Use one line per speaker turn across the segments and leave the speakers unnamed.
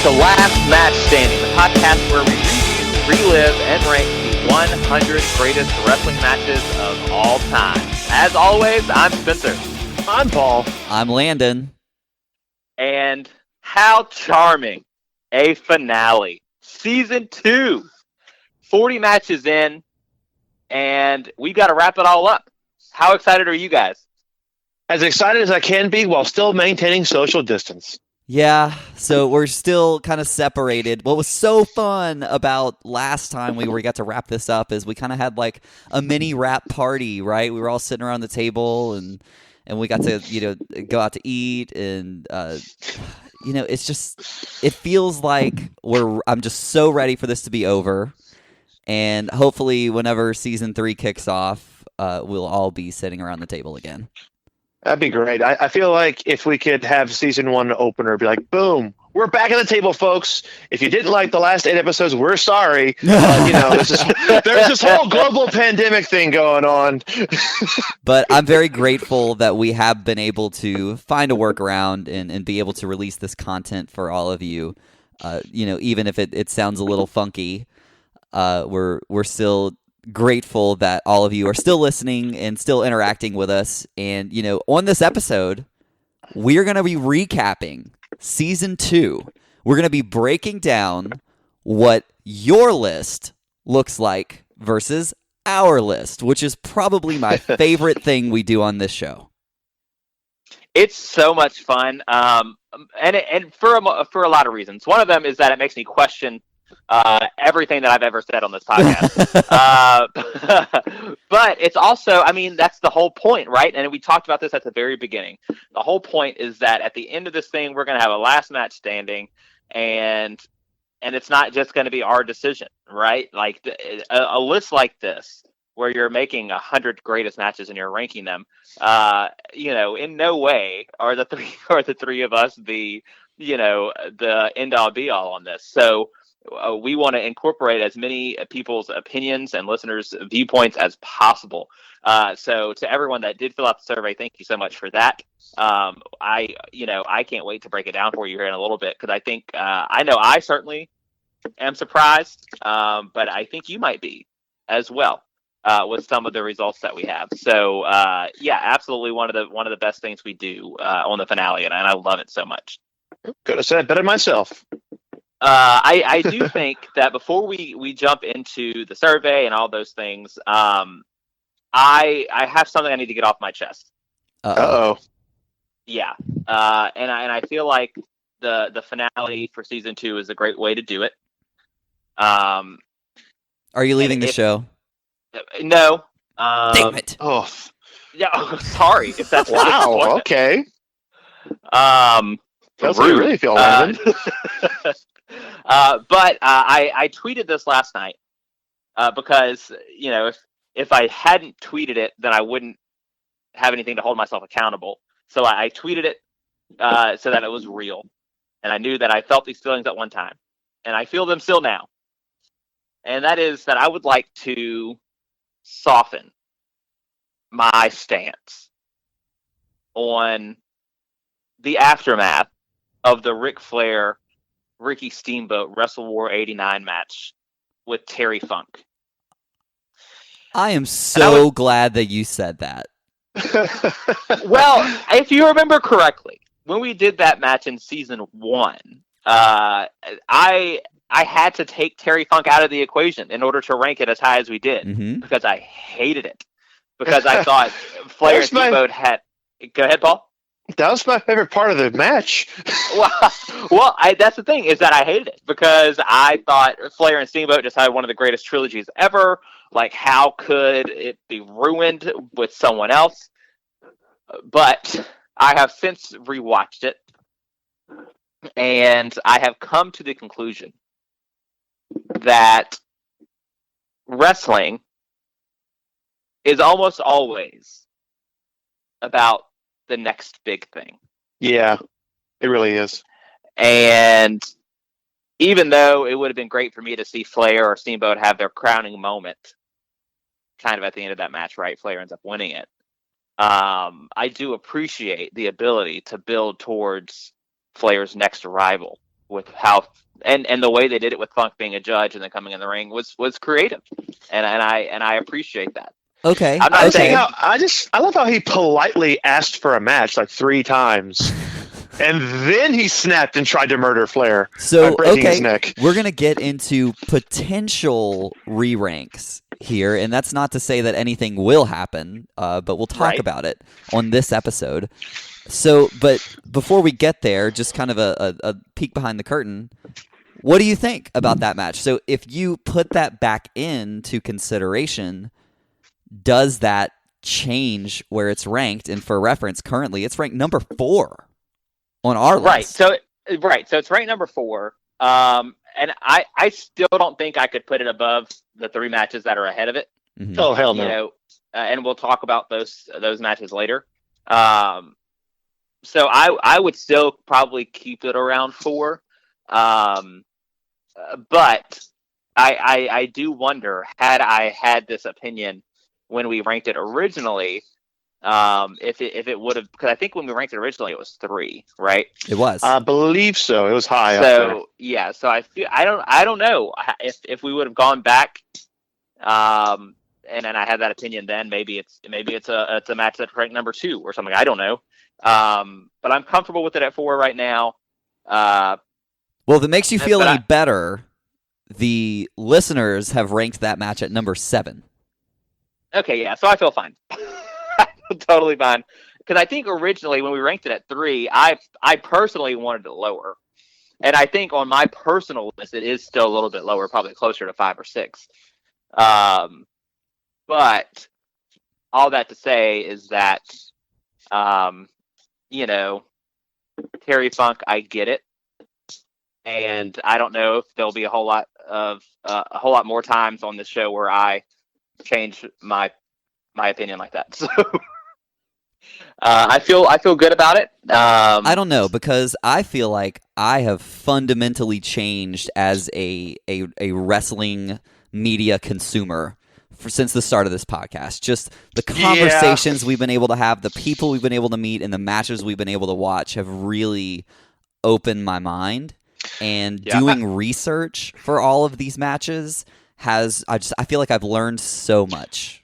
to Last Match Standing, the podcast where we review, relive, and rank the 100 greatest wrestling matches of all time. As always, I'm Spencer.
I'm Paul.
I'm Landon.
And how charming a finale. Season 2. 40 matches in, and we got to wrap it all up. How excited are you guys?
As excited as I can be while still maintaining social distance.
Yeah, so we're still kind of separated. What was so fun about last time we got to wrap this up is we kind of had like a mini wrap party, right? We were all sitting around the table and we got to, go out to eat and, it's just, it feels like I'm just so ready for this to be over. And hopefully whenever season 3 kicks off, we'll all be sitting around the table again.
That'd be great. I feel like if we could have season 1 opener be like, boom, we're back at the table, folks. If you didn't like the last 8 episodes, we're sorry. There's this whole global pandemic thing going on.
But I'm very grateful that we have been able to find a workaround and be able to release this content for all of you. Even if it sounds a little funky, we're still grateful that all of you are still listening and still interacting with us. And, on this episode, we're going to be recapping season 2. We're going to be breaking down what your list looks like versus our list, which is probably my favorite thing we do on this show.
It's so much fun, and for a lot of reasons. One of them is that it makes me question everything that I've ever said on this podcast. But it's also, that's the whole point, right? And we talked about this at the very beginning. The whole point is that at the end of this thing, we're going to have a last match standing, and it's not just going to be our decision, right? Like a list like this, where you're making 100 greatest matches and you're ranking them, in no way are the three of us the end all be all on this. So we want to incorporate as many people's opinions and listeners' viewpoints as possible. So to everyone that did fill out the survey, thank you so much for that. I can't wait to break it down for you here in a little bit, because I think I know I certainly am surprised, but I think you might be as well with some of the results that we have. So absolutely one of the best things we do on the finale, and I love it so much.
Could have said it better myself.
I do think that before we jump into the survey and all those things, I have something I need to get off my chest.
Uh-oh.
Yeah. And I feel like the finale for season 2 is a great way to do it.
Are you leaving the show?
No.
Damn it.
Oh.
Yeah. Sorry if that's
wow. Okay. That's what you really feel, Landon.
But I tweeted this last night because, if I hadn't tweeted it, then I wouldn't have anything to hold myself accountable. So I tweeted it so that it was real. And I knew that I felt these feelings at one time. And I feel them still now. And that is that I would like to soften my stance on the aftermath of the Ric Flair Ricky Steamboat Wrestle War 89 match with Terry Funk.
I am so glad that you said that.
Well, if you remember correctly, when we did that match in season 1, I had to take Terry Funk out of the equation in order to rank it as high as we did, because I hated it. Because I thought Flair and Steamboat had... Go ahead, Paul.
That was my favorite part of the match.
Well, that's the thing, is that I hated it because I thought Flair and Steamboat just had one of the greatest trilogies ever. Like, how could it be ruined with someone else? But I have since rewatched it, and I have come to the conclusion that wrestling is almost always about the next big thing.
Yeah, it really is.
And even though it would have been great for me to see Flair or Steamboat have their crowning moment kind of at the end of that match, right? Flair ends up winning it. I do appreciate the ability to build towards Flair's next arrival with how and the way they did it with Funk being a judge and then coming in the ring was creative, and I appreciate that.
Okay.
I'm not saying
I love how he politely asked for a match like 3 times. And then he snapped and tried to murder Flair by breaking his neck.
We're going to get into potential re-ranks here, and that's not to say that anything will happen, but we'll talk about it on this episode. So, but before we get there, just kind of a peek behind the curtain, what do you think about that match? So if you put that back into consideration, does that change where it's ranked? And for reference, currently it's ranked number 4 on our list.
So it's ranked number 4. And I still don't think I could put it above the 3 matches that are ahead of it.
Mm-hmm.
Oh hell no!
You know, and we'll talk about those matches later. So I would still probably keep it around 4. But I do wonder, had I had this opinion when we ranked it originally, if it would have, because I think when we ranked it originally it was 3, right?
It was.
I believe so. It was high.
So yeah, so I don't know if we would have gone back, and then I had that opinion then. Maybe it's a match that's ranked number 2 or something. I don't know. But I'm comfortable with it at 4 right now.
Well, if it makes you feel any better, the listeners have ranked that match at number 7.
Okay, yeah, so I feel fine. I feel totally fine. Because I think originally when we ranked it at 3, I personally wanted it lower. And I think on my personal list, it is still a little bit lower, probably closer to 5 or 6. But all that to say is that, Terry Funk, I get it. And I don't know if there'll be a whole lot more times on this show where I change my opinion like that. So I feel good about it.
I don't know, because I feel like I have fundamentally changed as a wrestling media consumer since the start of this podcast. Just the conversations we've been able to have, the people we've been able to meet, and the matches we've been able to watch have really opened my mind. And doing research for all of these matches I feel like I've learned so much.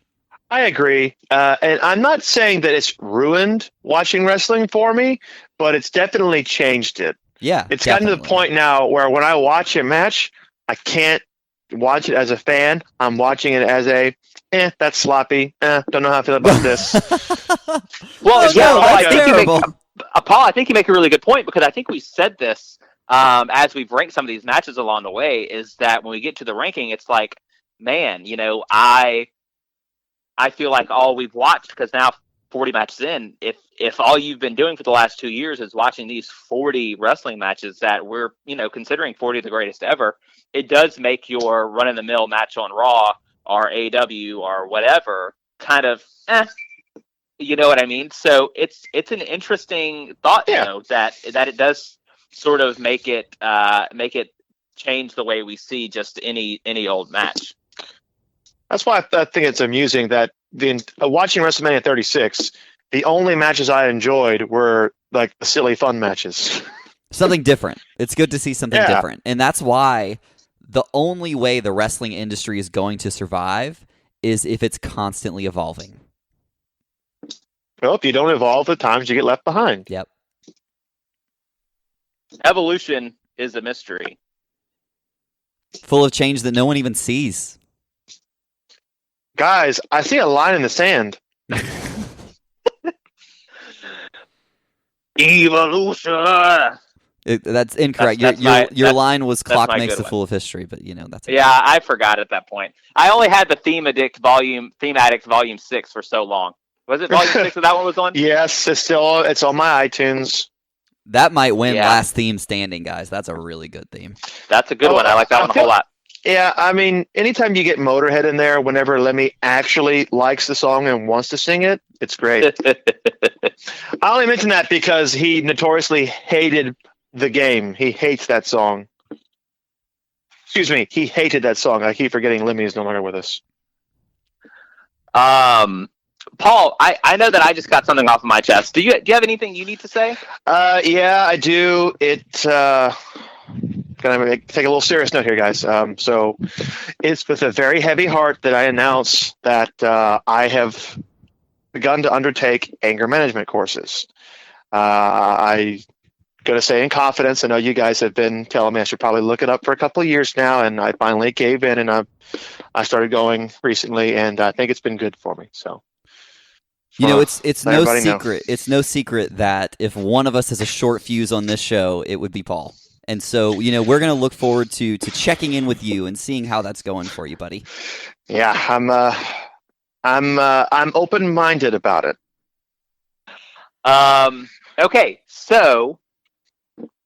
I agree. And I'm not saying that it's ruined watching wrestling for me, but it's definitely changed it.
Yeah.
It's gotten to the point now where when I watch a match, I can't watch it as a fan. I'm watching it as that's sloppy. Don't know how I feel about this.
Well,
Paul,
I think you make a really good point, because I think we said this as we've ranked some of these matches along the way, is that when we get to the ranking, it's like, man, I feel like all we've watched, because now 40 matches in, if all you've been doing for the last 2 years is watching these 40 wrestling matches that we're, considering 40 the greatest ever, it does make your run-of-the-mill match on Raw or AEW or whatever kind of, you know what I mean? So it's an interesting thought, that it does sort of make it change the way we see just any old match.
That's why I think it's amusing that watching WrestleMania 36, the only matches I enjoyed were like the silly fun matches.
Something different. It's good to see something different. And that's why the only way the wrestling industry is going to survive is if it's constantly evolving.
Well, if you don't evolve, at times you get left behind.
Yep.
Evolution is a mystery.
Full of change that no one even sees.
Guys, I see a line in the sand.
Evolution.
That's incorrect. Your line was "Clock makes the fool of history," but that's okay.
Yeah, I forgot at that point. I only had the Theme Addict Volume 6 for so long. Was it Volume 6 that one was on?
Yes, it's on my iTunes.
That might win last theme standing, guys. That's a really good theme.
That's a good one. I like that one a whole lot.
Yeah, I mean, anytime you get Motorhead in there, whenever Lemmy actually likes the song and wants to sing it, it's great. I only mention that because he notoriously hated the game. He hates that song. Excuse me, he hated that song. I keep forgetting Lemmy is no longer with us.
Paul, I know that I just got something off of my chest. Do you have anything you need to say?
Yeah, I do. gonna take a little serious note here, guys. So it's with a very heavy heart that I announce that I have begun to undertake anger management courses. I going to say in confidence, I know you guys have been telling me I should probably look it up for a couple of years now, and I finally gave in, and I started going recently, and I think it's been good for me. So,
it's no secret. It's no secret that if one of us has a short fuse on this show, it would be Paul. And so, we're going to look forward to checking in with you and seeing how that's going for you, buddy.
Yeah, I'm open-minded about it.
Okay, so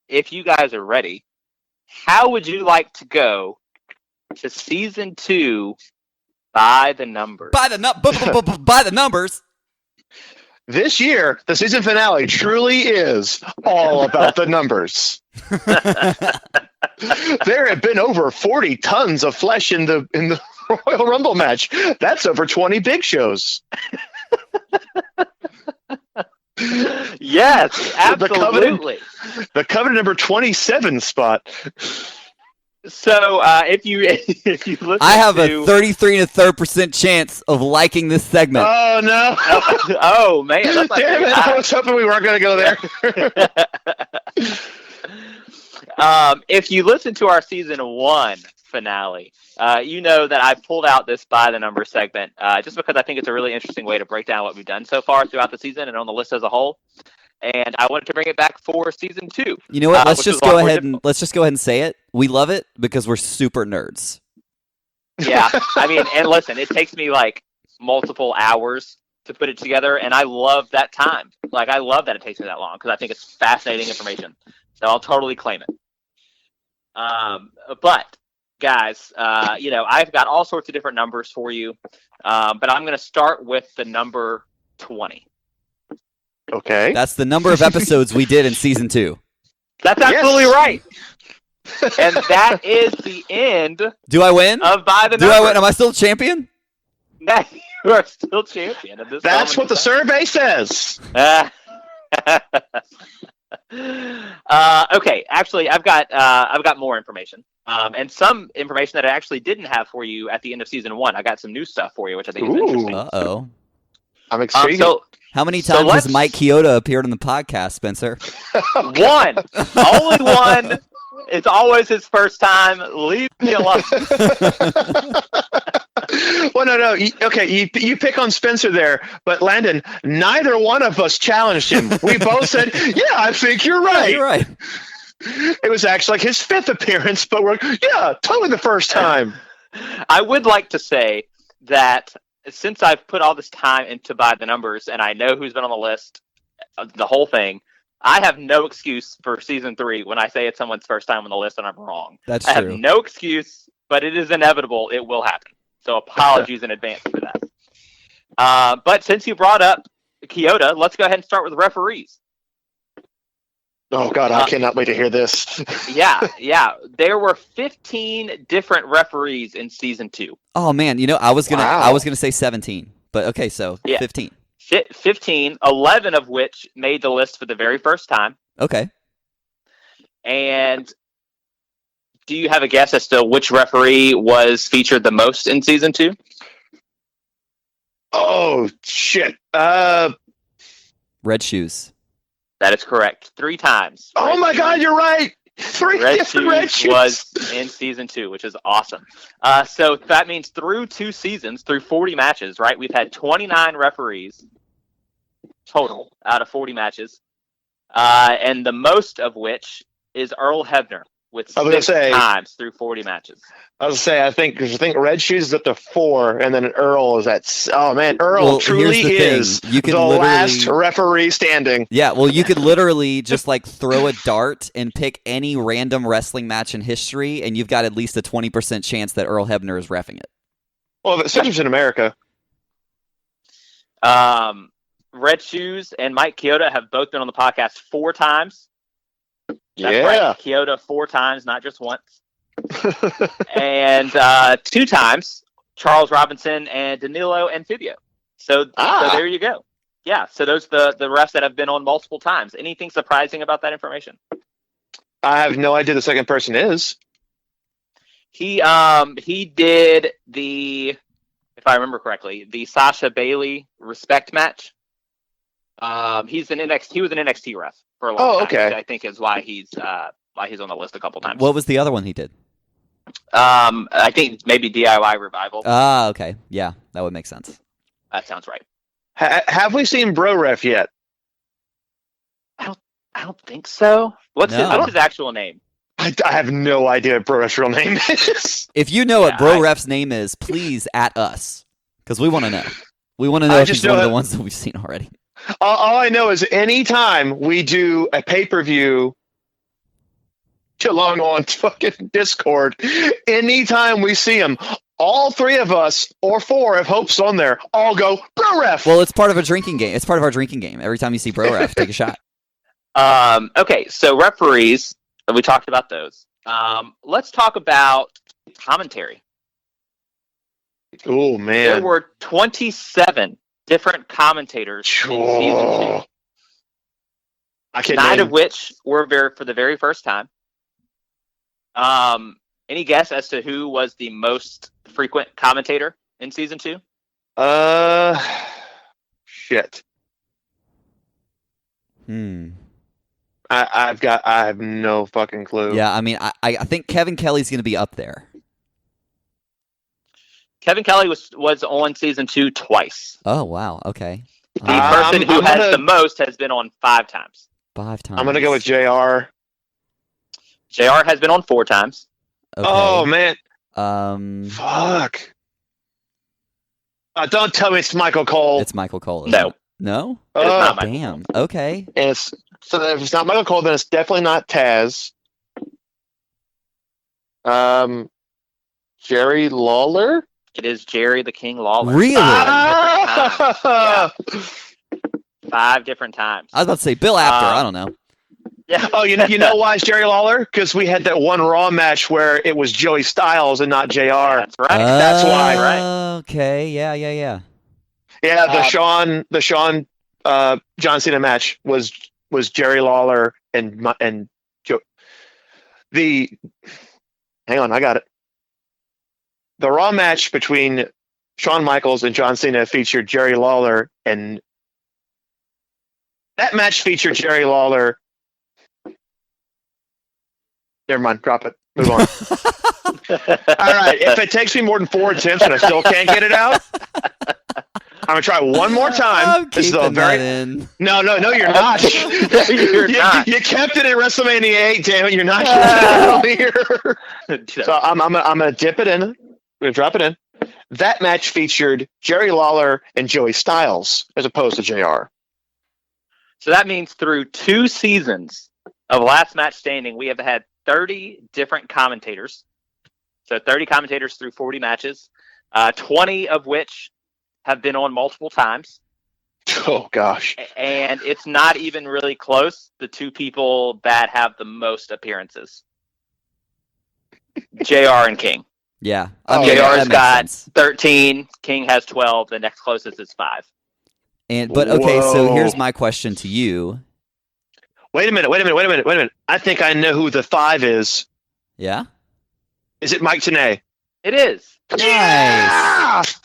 if you guys are ready, how would you like to go to season 2 by the numbers?
By the numbers.
This year, the season finale truly is all about the numbers. There have been over 40 tons of flesh in the Royal Rumble match. That's over 20 big shows.
Yes, absolutely.
The coveted number 27 spot.
So if you listen,
I have a 33.3% chance of liking this segment.
Oh no!
Oh man! That's
Damn it! I was hoping we weren't going to go there.
If you listen to our season 1 finale, you know that I pulled out this by the number segment just because I think it's a really interesting way to break down what we've done so far throughout the season and on the list as a whole. And I wanted to bring it back for season 2.
You know what? Let's just go ahead and say it. We love it because we're super nerds.
Yeah, I mean, and listen, it takes me like multiple hours to put it together, and I love that time. Like, I love that it takes me that long because I think it's fascinating information. So I'll totally claim it. But guys, I've got all sorts of different numbers for you, but I'm going to start with the number 20.
Okay.
That's the number of episodes we did in season 2.
That's absolutely right. And that is the end.
Do I win?
Of By the
Do
Numbers.
I win? Am I still champion?
You are still champion of this.
That's what the survey says.
Okay, actually, I've got more information, and some information that I actually didn't have for you at the end of season 1. I got some new stuff for you, which I think is interesting.
Uh-oh.
I'm excited.
How many times has Mike Chioda appeared on the podcast, Spencer?
One. Only one. It's always his first time. Leave me alone.
Well, no. Okay, you pick on Spencer there, but Landon, neither one of us challenged him. We both said, yeah, I think you're right.
Yeah, you're right.
It was actually like his 5th appearance, but totally the first time.
I would like to say that since I've put all this time into By the Numbers and I know who's been on the list, the whole thing, I have no excuse for season 3 when I say it's someone's first time on the list and I'm wrong.
That's true.
I have no excuse, but it is inevitable. It will happen. So apologies in advance for that. But since you brought up Chioda, let's go ahead and start with referees.
Oh, God, I cannot wait to hear this.
Yeah. There were 15 different referees in season 2.
Oh, man. I was gonna say 17. But okay, so
yeah.
15.
15, 11 of which made the list for the very first time.
Okay.
And do you have a guess as to which referee was featured the most in season 2?
Oh, shit.
Red Shoes.
That is correct. 3 times.
Oh, my God, you're right. 3 different Red Shoes
was in season 2, which is awesome. So that means through 2 seasons, through 40 matches, right? We've had 29 referees total out of 40 matches, and the most of which is Earl Hebner with 6 times through 40 matches.
I was going to say, I think Red Shoes is up to 4, and then Earl is at... Oh, man, Earl truly is the last referee standing.
Yeah, well, you could literally just, throw a dart and pick any random wrestling match in history, and you've got at least a 20% chance that Earl Hebner is reffing it.
Well, if it centers in America.
Red Shoes and Mike Chioda have both been on the podcast 4 times. That's right. Chioda 4 times, not just once. And 2 times, Charles Robinson and Danilo Amphibio. So there you go. Yeah, so those the refs that have been on multiple times. Anything surprising about that information?
I have no idea the second person is.
He did if I remember correctly, the Sasha Bailey respect match. He's an NXT. He was an NXT ref for a long time.
Okay.
Which I think is why he's on the list a couple times.
What was the other one he did?
I think maybe DIY Revival.
Ah, okay. Yeah, that would make sense.
That sounds right.
Have we seen Bro Ref yet?
I don't think so. What's his actual name?
I have no idea what Bro Ref's real name is.
If you know what Bro Ref's name is, please at us, because we want to know. We want to know if he's one of the ones that we've seen already.
All I know is anytime we do a pay-per-view along on fucking Discord, anytime we see him, all three of us, or four, if Hope's on there, all go, Bro Ref!
Well, it's part of a drinking game. It's part of our drinking game. Every time you see Bro Ref, take a shot.
Okay, so referees, we talked about those. Let's talk about commentary.
Oh, man.
There were 27 different commentators in season 2. Nine of which were for the very first time. Any guess as to who was the most frequent commentator in season 2?
Shit. I have no fucking clue.
Yeah, I mean, I think Kevin Kelly's going to be up there.
Kevin Kelly was on season 2 twice.
Oh, wow. Okay.
The person who has the most has been on 5 times.
5 times.
I'm going to go with JR.
JR has been on 4 times.
Okay.
Oh, man.
Fuck.
Don't tell me it's Michael Cole.
It's Michael Cole.
No.
No?
Oh,
damn. Okay.
And so if it's not Michael Cole, then it's definitely not Taz. Jerry Lawler?
It is Jerry the King Lawler.
Really?
5 different times.
I was about to say Bill Apter. I don't know.
Yeah.
Oh, you know why it's Jerry Lawler? Because we had that one Raw match where it was Joey Styles and not JR.
That's right.
That's why, right?
Okay. Yeah.
Yeah, the Shawn John Cena match was Jerry Lawler and Joe. Hang on, I got it. The Raw match between Shawn Michaels and John Cena featured Jerry Lawler, and that match featured Jerry Lawler. Never mind, drop it. Move on. All right, if it takes me more than 4 attempts and I still can't get it out, I'm gonna try one more time.
I'm keeping that in.
No, you're not.
You're not.
You kept it in WrestleMania 8. Damn it, you're not keeping it out here. So I'm gonna dip it in. I'm gonna drop it in. That match featured Jerry Lawler and Joey Styles as opposed to JR.
So that means through 2 seasons of Last Match Standing, we have had 30 different commentators. So 30 commentators through 40 matches, 20 of which have been on multiple times.
Oh, gosh.
And it's not even really close. The 2 people that have the most appearances. JR and King.
Yeah.
JR's got 13. King has 12. The next closest is 5.
But okay, so here's my question to you.
Wait a minute. I think I know who the 5 is.
Yeah?
Is it Mike Tenay?
It is.
Nice.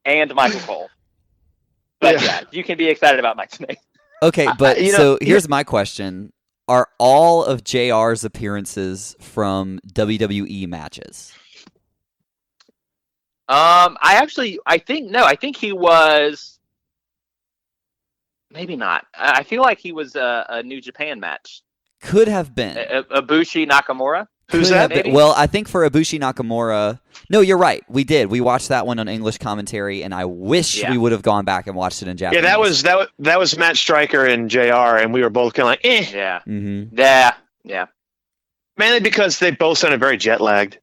And Michael Cole. But yeah, you can be excited about Mike Tenay.
Okay, but here's my question. Are all of JR's appearances from WWE matches?
I think he was. Maybe not. I feel like he was a New Japan match.
Could have been.
Ibushi Nakamura?
Who's that?
Well, I think for Ibushi Nakamura... No, you're right. We did. We watched that one on English commentary, and I wish we would have gone back and watched it in Japanese.
Yeah, that was Matt Stryker and JR, and we were both kind of like, eh.
Yeah.
Mm-hmm.
Yeah.
Mainly because they both sounded very jet-lagged.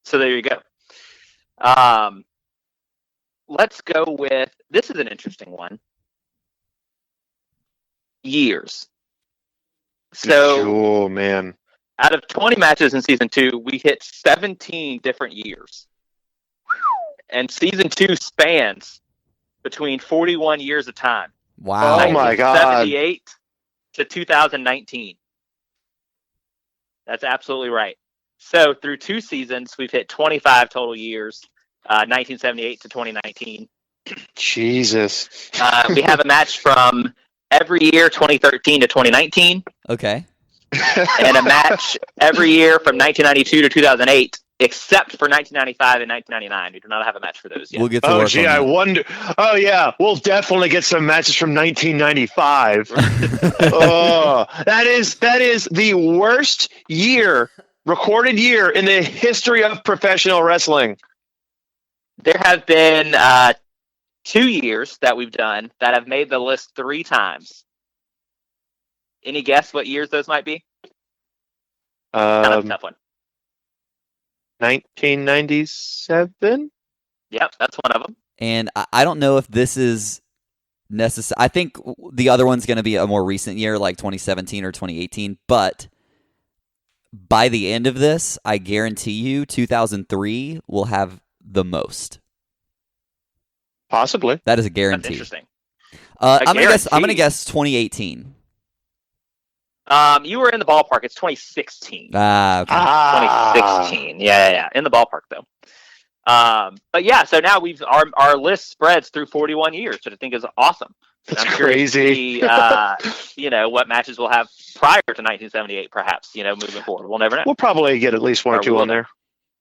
So there you go. Let's go with... This is an interesting one. Years. So,
oh man!
Out of 20 matches in season 2, we hit 17 different years, and season 2 spans between 41 years of time.
Wow!
Oh my god!
78 to 2019. That's absolutely right. So through 2 seasons, we've hit 25 total years, 1978 to 2019.
Jesus.
We have a match from every year 2013 to 2019.
Okay.
And a match every year from 1992 to 2008, except for 1995 and 1999. We do not have a match for those yet.
We'll get to work on
I
that.
wonder. Oh, yeah. We'll definitely get some matches from 1995. Oh, that is the worst recorded year in the history of professional wrestling.
There have been 2 years that we've done that have made the list 3 times. Any guess what years those might be? Kind of a tough one.
1997?
Yep, that's one of them.
And I don't know if this is necessary. I think the other one's going to be a more recent year, like 2017 or 2018. But by the end of this, I guarantee you 2003 will have the most.
Possibly.
That is a guarantee.
That's interesting.
I'm gonna guess 2018.
You were in the ballpark. It's 2016.
Okay.
2016. Yeah. In the ballpark though. But yeah, so now our list spreads through 41 years, which I think is awesome.
That's
I'm curious
crazy.
to see, what matches we'll have prior to 1978, perhaps. Moving forward, we'll never know.
We'll probably get at least one or two on there.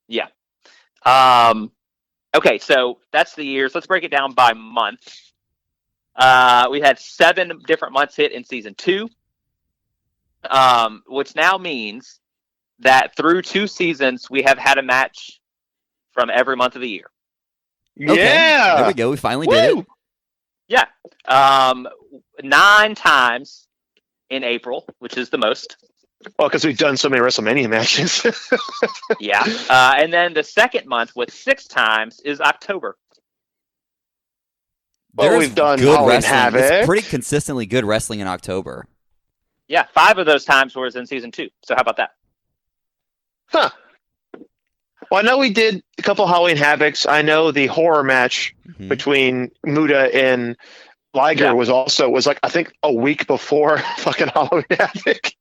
Yeah. Okay, so that's the years. Let's break it down by month. We had 7 different months hit in season 2. Which now means that through 2 seasons, we have had a match from every month of the year.
Okay.
Yeah.
There we go. We finally did it.
Yeah. 9 times in April, which is the most.
Well, because we've done so many WrestleMania matches.
Yeah. And then the second month with 6 times is October.
Well,
There's
we've done
good
Halloween
wrestling.
Havoc.
It's pretty consistently good wrestling in October.
Yeah, 5 of those times was in season 2. So how about that?
Huh. Well, I know we did a couple Halloween Havocs. I know the horror match between Muda and Liger was like, I think, a week before fucking Halloween Havoc.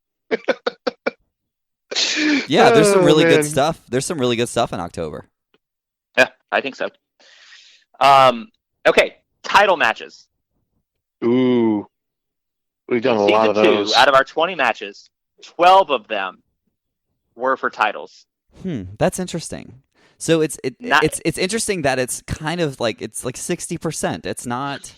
Yeah, there's some really good
man.
stuff. There's some really good stuff in October.
Yeah, I think so. Okay, title matches.
Ooh. We've done a
Season
lot of those.
2, out of our 20 matches, 12 of them were for titles.
That's interesting. So it's interesting that it's kind of like it's like 60%. It's not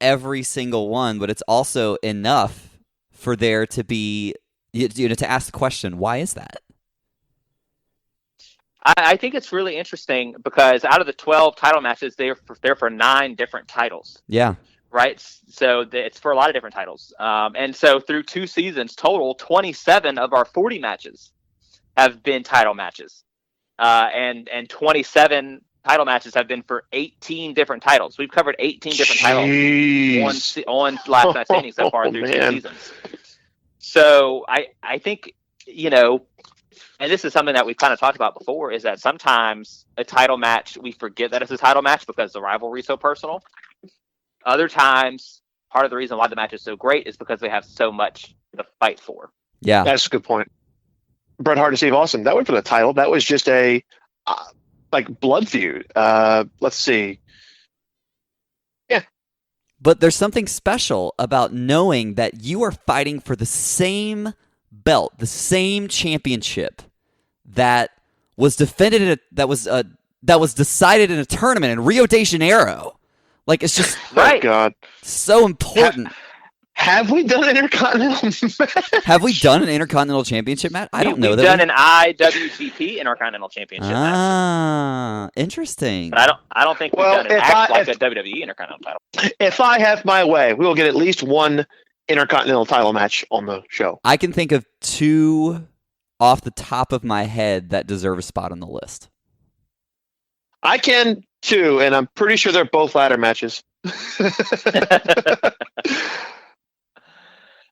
every single one, but it's also enough for there to be to ask the question, why is that?
I think it's really interesting because out of the 12 title matches, they're for 9 different titles.
Yeah.
Right, so it's for a lot of different titles, and so through 2 seasons total, 27 of our 40 matches have been title matches, and 27 title matches have been for 18 different titles. We've covered 18 different titles on Last Match Standing so far through 2 seasons. So I think and this is something that we've kind of talked about before, is that sometimes a title match we forget that it's a title match because the rivalry is so personal. Other times, part of the reason why the match is so great is because they have so much to fight for.
Yeah.
That's a good point. Bret Hart and Steve Austin, that went for the title. That was just a blood feud. Let's see. Yeah.
But there's something special about knowing that you are fighting for the same belt, the same championship that was defended that was decided in a tournament in Rio de Janeiro. Like, it's just
right.
Oh, God.
So important.
Have we done an Intercontinental match?
Have we done an Intercontinental Championship match? I don't know
we've
that.
We've done an IWGP Intercontinental Championship match.
Interesting.
But I don't think we've done an act like a WWE Intercontinental title.
If I have my way, we will get at least one Intercontinental title match on the show.
I can think of 2 off the top of my head that deserve a spot on the list.
I can too, and I'm pretty sure they're both ladder matches.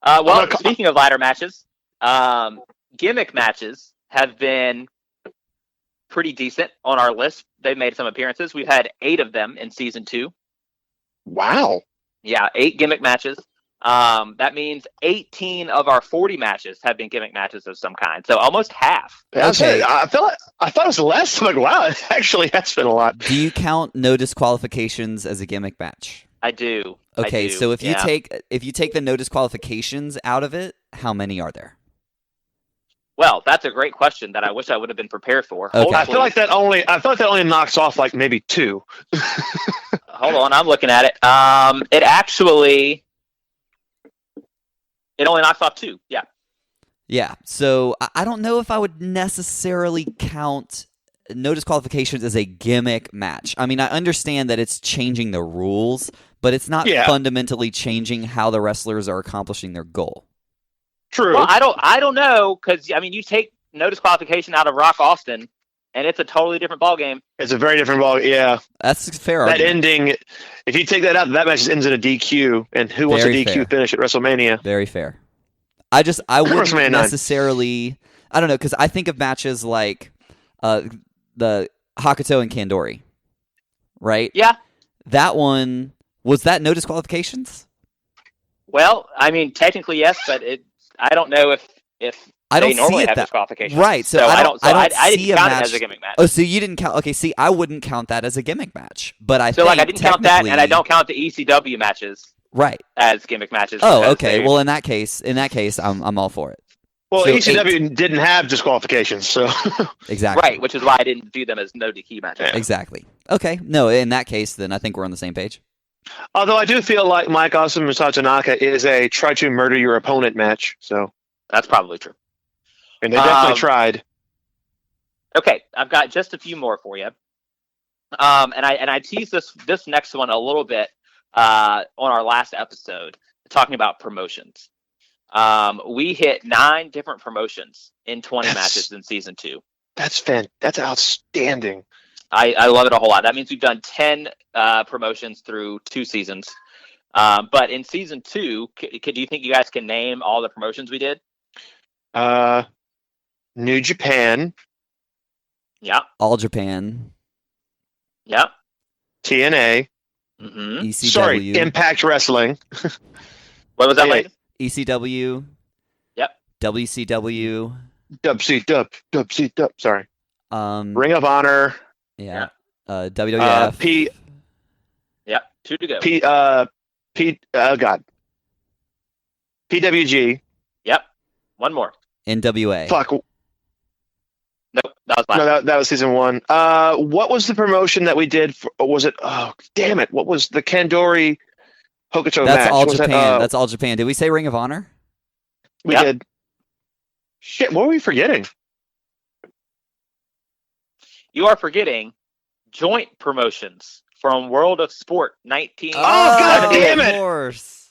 Well, speaking of ladder matches, gimmick matches have been pretty decent on our list. They've made some appearances. We've had 8 of them in season 2.
Wow.
Yeah, 8 gimmick matches. That means 18 of our 40 matches have been gimmick matches of some kind. So almost half.
Okay.
I thought it was less. I'm like, wow, it actually has been a lot.
Do you count no disqualifications as a gimmick match?
I do.
Okay,
I do.
so if you take the no disqualifications out of it, how many are there?
Well, that's a great question that I wish I would have been prepared for.
Okay.
I feel like that only knocks off like maybe 2.
Hold on, I'm looking at it. It only knocks off 2. Yeah.
Yeah. So I don't know if I would necessarily count no disqualifications as a gimmick match. I mean, I understand that it's changing the rules, but it's not fundamentally changing how the wrestlers are accomplishing their goal.
True.
Well, I don't know, because I mean, you take no disqualification out of Rock Austin, and it's a totally different ballgame.
It's a very different ball. Yeah,
that's a fair
that
argument.
ending. If you take that out, that match just ends in a DQ. And who wants a DQ finish at WrestleMania?
Very fair. I wouldn't necessarily. I don't know, because I think of matches like the Hakuto and Kandori, right?
Yeah.
That one was that no disqualifications?
Well, I mean, technically yes, but I don't know if they normally have disqualifications.
Right, so I didn't count
it as a gimmick match.
Oh, so you didn't count? Okay, see, I wouldn't count that as a gimmick match, but I
didn't count that, and I don't count the ECW matches,
right,
as gimmick matches.
Oh, okay. Well, in that case, I'm all for it.
Well, so ECW didn't have disqualifications, so
exactly
right, which is why I didn't do them as no DQ matches.
Yeah. Exactly. Okay, no, in that case, then I think we're on the same page.
Although I do feel like Mike Awesome and Sachanaka is a try to murder your opponent match, so
that's probably true.
And they definitely tried.
Okay, I've got just a few more for you. And I teased this next one a little bit on our last episode, talking about promotions. We hit 9 different promotions in 20 matches in season 2.
That's outstanding.
I love it a whole lot. That means we've done 10 promotions through 2 seasons. But in season 2, do you think you guys can name all the promotions we did?
New Japan.
Yeah.
All Japan.
Yeah.
TNA.
Mm-hmm.
ECW.
Sorry, Impact Wrestling.
What was that like?
ECW.
Yep.
WCW.
WCW. Sorry. Ring of Honor.
Yeah. WWF.
Yep. 2 to go.
PWG.
Yep. 1 more.
NWA.
Fuck.
Nope. That was mine.
No, that was season 1. What was the promotion that we did? Was it? Oh, damn it! What was the Kandori Hokuto match?
That's all Japan. That's all Japan. Did we say Ring of Honor?
We did. Shit, what were we forgetting?
You are forgetting joint promotions from World of Sport 19.
Oh, God damn it!
Of course.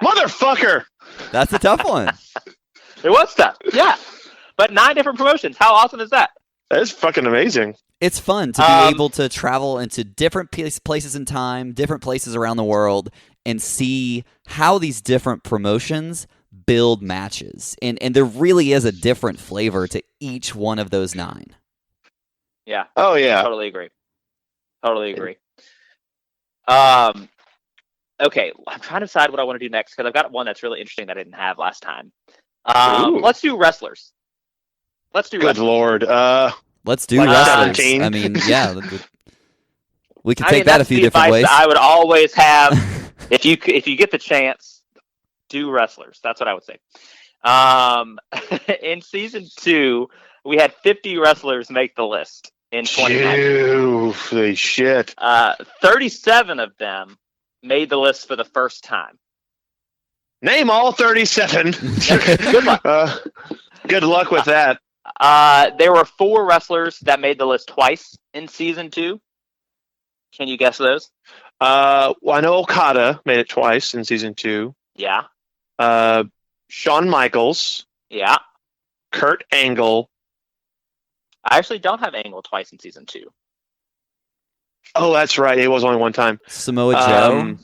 Motherfucker!
That's a tough one.
It was tough. Yeah. But 9 different promotions. How awesome is that?
That is fucking amazing.
It's fun to be able to travel into different places in time, different places around the world, and see how these different promotions build matches. And there really is a different flavor to each one of those 9.
Yeah.
Oh, yeah.
Totally agree. Okay, I'm trying to decide what I want to do next, because I've got one that's really interesting that I didn't have last time. Let's do wrestlers.
Good Lord.
Let's do
like
wrestlers.
17?
I mean, yeah. We could take that a few different ways.
I would always have, if you get the chance, do wrestlers. That's what I would say. In season 2, we had 50 wrestlers make the list in 20 matches.
Holy shit.
37 of them made the list for the first time.
Name all 37.
Good luck.
Good luck with that.
There were 4 wrestlers that made the list twice in season 2. Can you guess those?
Well, I know Okada made it twice in season 2.
Yeah.
Shawn Michaels.
Yeah.
Kurt Angle.
I actually don't have Angle twice in season 2.
Oh, that's right. It was only one time.
Samoa Joe.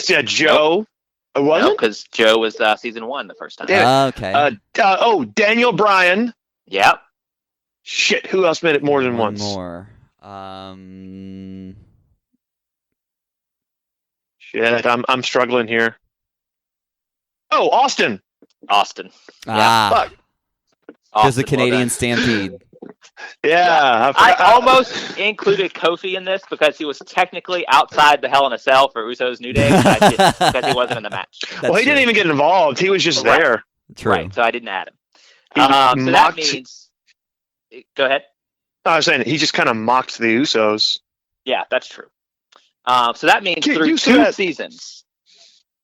Yeah, Joe. It wasn't?
because Joe was season 1 the first time.
Okay.
Daniel Bryan.
Yep.
Shit, who else made it more than once?
More.
Shit, I'm struggling here. Oh, Austin.
Austin.
Fuck.
Because the Canadian Stampede.
Yeah.
I almost included Kofi in this because he was technically outside the Hell in a Cell for Usos New Day, but I didn't because he wasn't in the match.
Well, he didn't even get involved. He was just
Right.
there.
True.
Right, so I didn't add him.
He
So that
mocked-
means... Go ahead.
I was saying he just kind of mocked the Usos.
Yeah, that's true. So that means
Can
through
you say
2
that-
seasons,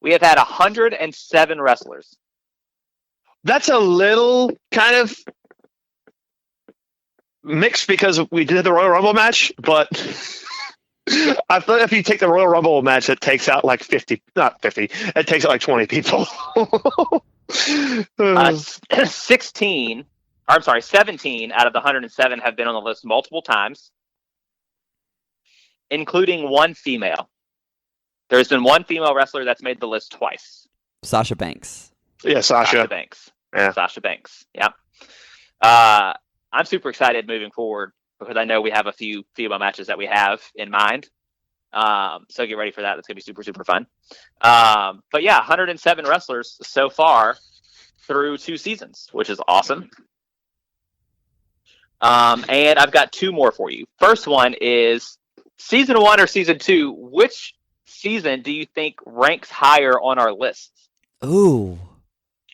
we have had 107 wrestlers.
That's a little kind of mixed because we did the Royal Rumble match, but I thought if you take the Royal Rumble match, it takes out like 50, not 50, it takes out like 20 people.
17 out of the 107 have been on the list multiple times, including one female. There's been one female wrestler that's made the list twice.
Sasha Banks.
Yeah, Sasha.
Banks.
Yeah.
Sasha Banks. Yeah. I'm super excited moving forward because I know we have a few female matches that we have in mind. So get ready for that. That's going to be super, super fun. But yeah, 107 wrestlers so far through 2 seasons, which is awesome. And I've got 2 more for you. First one is season 1 or season 2. Which season do you think ranks higher on our list?
Ooh,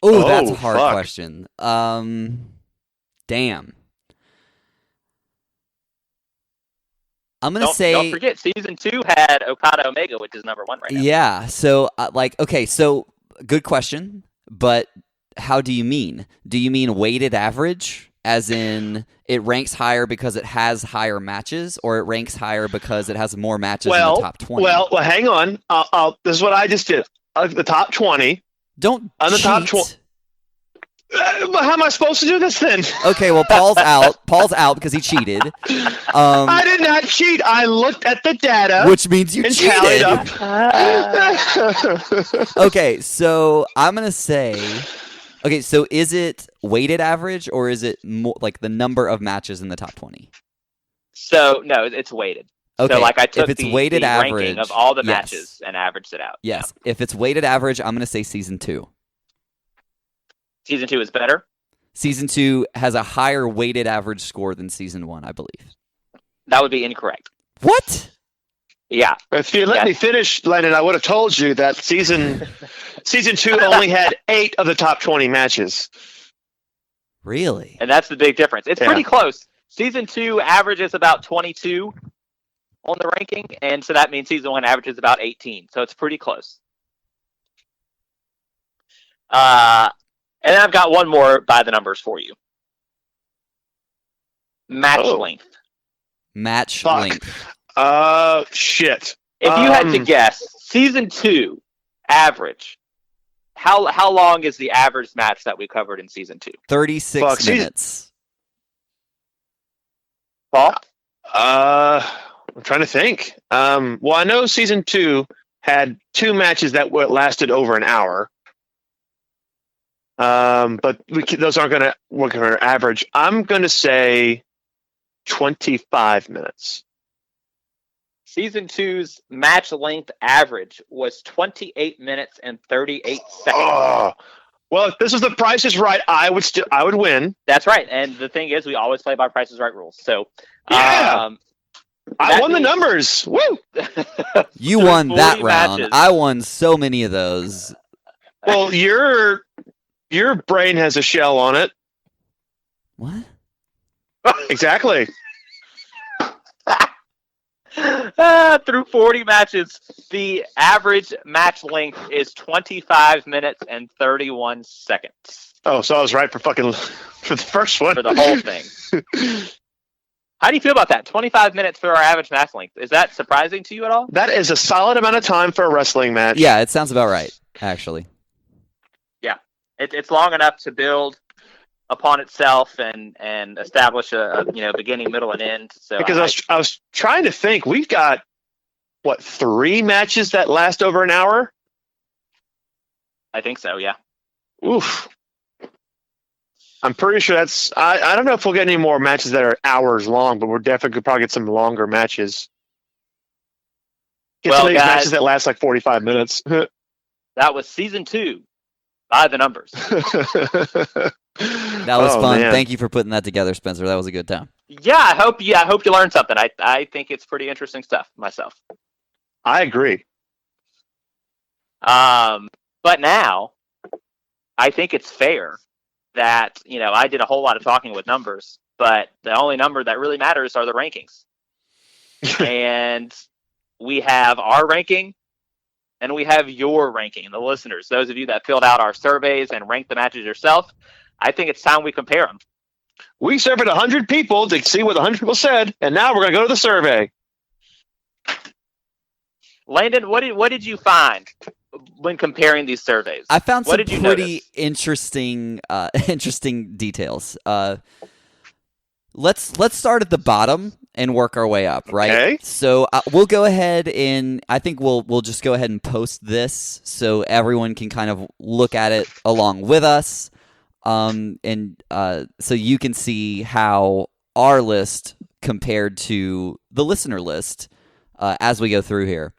that's a hard question. Damn. I'm gonna say.
Don't forget, season 2 had Okada Omega, which is number 1 right now.
Yeah. So, okay. So, good question. But how do you mean? Do you mean weighted average, as in it ranks higher because it has higher matches, or it ranks higher because it has more matches in the top 20?
Well, hang on. This is what I just did. The top 20.
Don't
on the
cheat.
top 20. How am I supposed to do this then?
Okay, well, Paul's out. Paul's out because he cheated.
I did not cheat. I looked at the data,
which means you
and
cheated.
tallied up.
Okay, so I'm gonna say. Okay, so is it weighted average or is it more like the number of matches in the top 20?
So no, it's weighted.
Okay,
so like I took
if it's
the
weighted
ranking
average
of all the
yes.
matches and averaged it out.
Yes, if it's weighted average, I'm gonna say season 2.
Season 2 is better?
Season 2 has a higher weighted average score than season 1, I believe.
That would be incorrect.
What?
Yeah.
If you let me finish, Lennon, I would have told you that season 2 only had 8 of the top 20 matches.
Really?
And that's the big difference. It's pretty close. Season 2 averages about 22 on the ranking, and so that means season 1 averages about 18. So it's pretty close. And then I've got one more by the numbers for you. Match length.
Match
Fuck.
length.
Shit.
If you had to guess, season 2 average, how long is the average match that we covered in season 2?
36 minutes.
Paul?
I'm trying to think. Well, I know season 2 had 2 matches that lasted over an hour. But those aren't going to work on our average. I'm going to say 25 minutes.
Season 2's match length average was 28 minutes and 38 seconds.
Oh. Well, if this was the Price is Right, I would win.
That's right. And the thing is, we always play by Price is Right rules. So,
yeah. I won the numbers. Woo!
You won that round.
matches.
I won so many of those.
Well, your brain has a shell on it.
What?
Exactly.
Through 40 matches, the average match length is 25 minutes and 31 seconds.
Oh, so I was right for the first one.
For the whole thing. How do you feel about that? 25 minutes for our average match length. Is that surprising to you at all?
That is a solid amount of time for a wrestling match.
Yeah, it sounds about right, actually.
Yeah. It's long enough to build upon itself and establish a beginning, middle, and end. So
because I was trying to think, we've got 3 matches that last over an hour?
I think so, yeah.
Oof. I'm pretty sure that's I don't know if we'll get any more matches that are hours long, but we're definitely could probably get some longer matches. Get some of these matches that last like 45 minutes.
That was season 2. by the numbers.
That was fun.
Man.
Thank you for putting that together, Spencer. That was a good time.
Yeah, I hope you learned something. I think it's pretty interesting stuff myself.
I agree.
But now I think it's fair that, I did a whole lot of talking with numbers, but the only number that really matters are the rankings. And we have our ranking and we have your ranking, the listeners, those of you that filled out our surveys and ranked the matches yourself. I think it's time we compare them.
We surveyed 100 people to see what 100 people said, and now we're going to go to the survey.
Landon, what did you find when comparing these surveys?
I found some
pretty
interesting details. Let's start at the bottom and work our way up, right?
Okay.
So we'll go ahead and I think we'll just go ahead and post this so everyone can kind of look at it along with us, and so you can see how our list compared to the listener list as we go through here.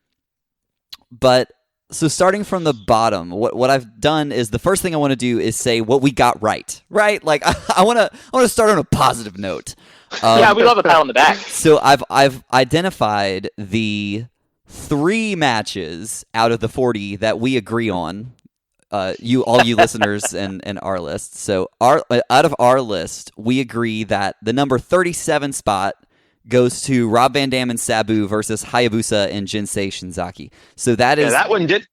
But so starting from the bottom, what I've done is the first thing I want to do is say what we got right? Like I want to start on a positive note.
Yeah, we love a pat on the back.
So I've identified the 3 matches out of the 40 that we agree on. All you listeners and our list. So out of our list, we agree that the number 37 spot goes to Rob Van Dam and Sabu versus Hayabusa and Jinsei Shinzaki. So that is
that one did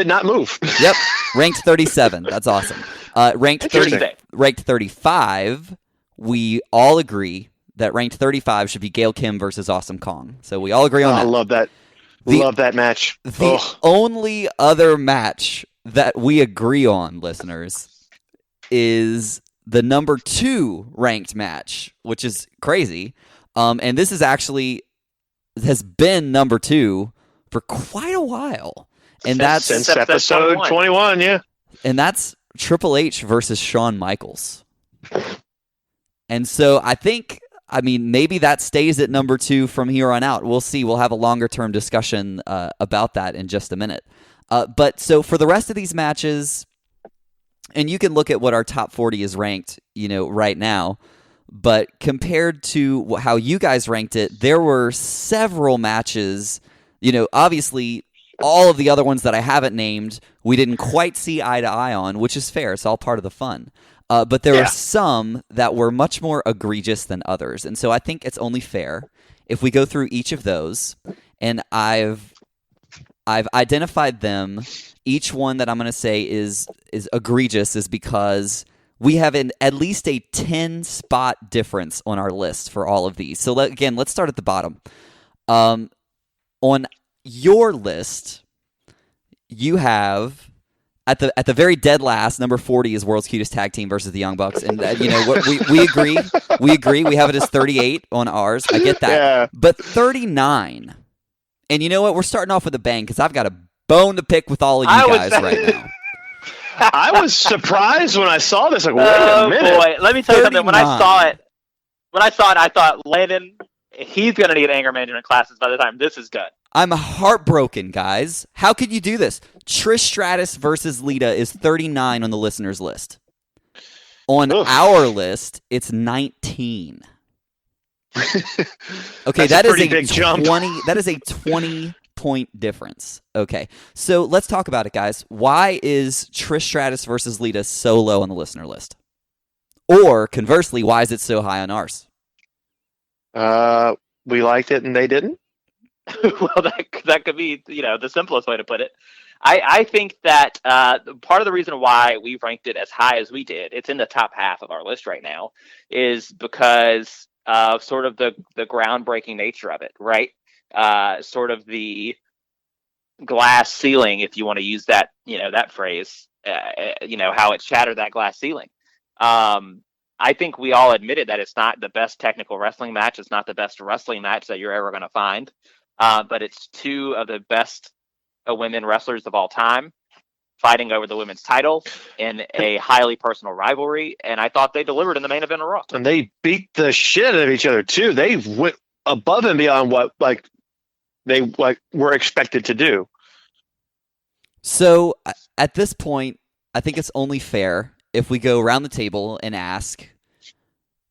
not move.
Yep, ranked 37. That's awesome. Ranked 35. We all agree that ranked 35 should be Gail Kim versus Awesome Kong. So we all agree on that.
I love that. Love that match.
The only other match that we agree on, listeners, is the number 2 ranked match, which is crazy. And this is actually has been number 2 for quite a while. And that's
since episode 21, yeah.
And that's Triple H versus Shawn Michaels. And so I think, maybe that stays at number 2 from here on out. We'll see. We'll have a longer term discussion about that in just a minute. But so for the rest of these matches, and you can look at what our top 40 is ranked, right now. But compared to how you guys ranked it, there were several matches. Obviously, all of the other ones that I haven't named, we didn't quite see eye to eye on, which is fair. It's all part of the fun. But there are some that were much more egregious than others. And so I think it's only fair if we go through each of those, and I've identified them. Each one that I'm going to say is egregious is because we have at least a 10-spot difference on our list for all of these. So let's start at the bottom. On your list, you have at the very dead last, number 40 is World's Cutest Tag Team versus the Young Bucks, and what we agree. We agree. We have it as 38 on ours. I get that,
Yeah.
But 39, and you know what? We're starting off with a bang because I've got a bone to pick with all of you guys right now.
I was surprised when I saw this. Like, wait a minute.
Boy, let me tell you something. When I
39.
saw it, I thought, Landon, he's going to need anger management classes by the time this is done.
I'm heartbroken, guys. How could you do this? Trish Stratus versus Lita is 39 on the listeners' list. On our list, it's 19. Okay,
That's
that
a
is
pretty big jump.
That is a 20-point difference. Okay, so let's talk about it, guys. Why is Trish Stratus versus Lita so low on the listener list? Or conversely, why is it so high on ours?
We liked it and they didn't.
Well, that could be the simplest way to put it. I think that part of the reason why we ranked it as high as we did, it's in the top half of our list right now, is because of sort of the groundbreaking nature of it, right? Sort of the glass ceiling, if you want to use that that phrase. How it shattered that glass ceiling. I think we all admitted that it's not the best technical wrestling match. It's not the best wrestling match that you're ever going to find. But it's 2 of the best women wrestlers of all time fighting over the women's title in a highly personal rivalry. And I thought they delivered in the main event of Raw.
And they beat the shit out of each other, too. They went above and beyond what they were expected to do.
So at this point, I think it's only fair if we go around the table and ask,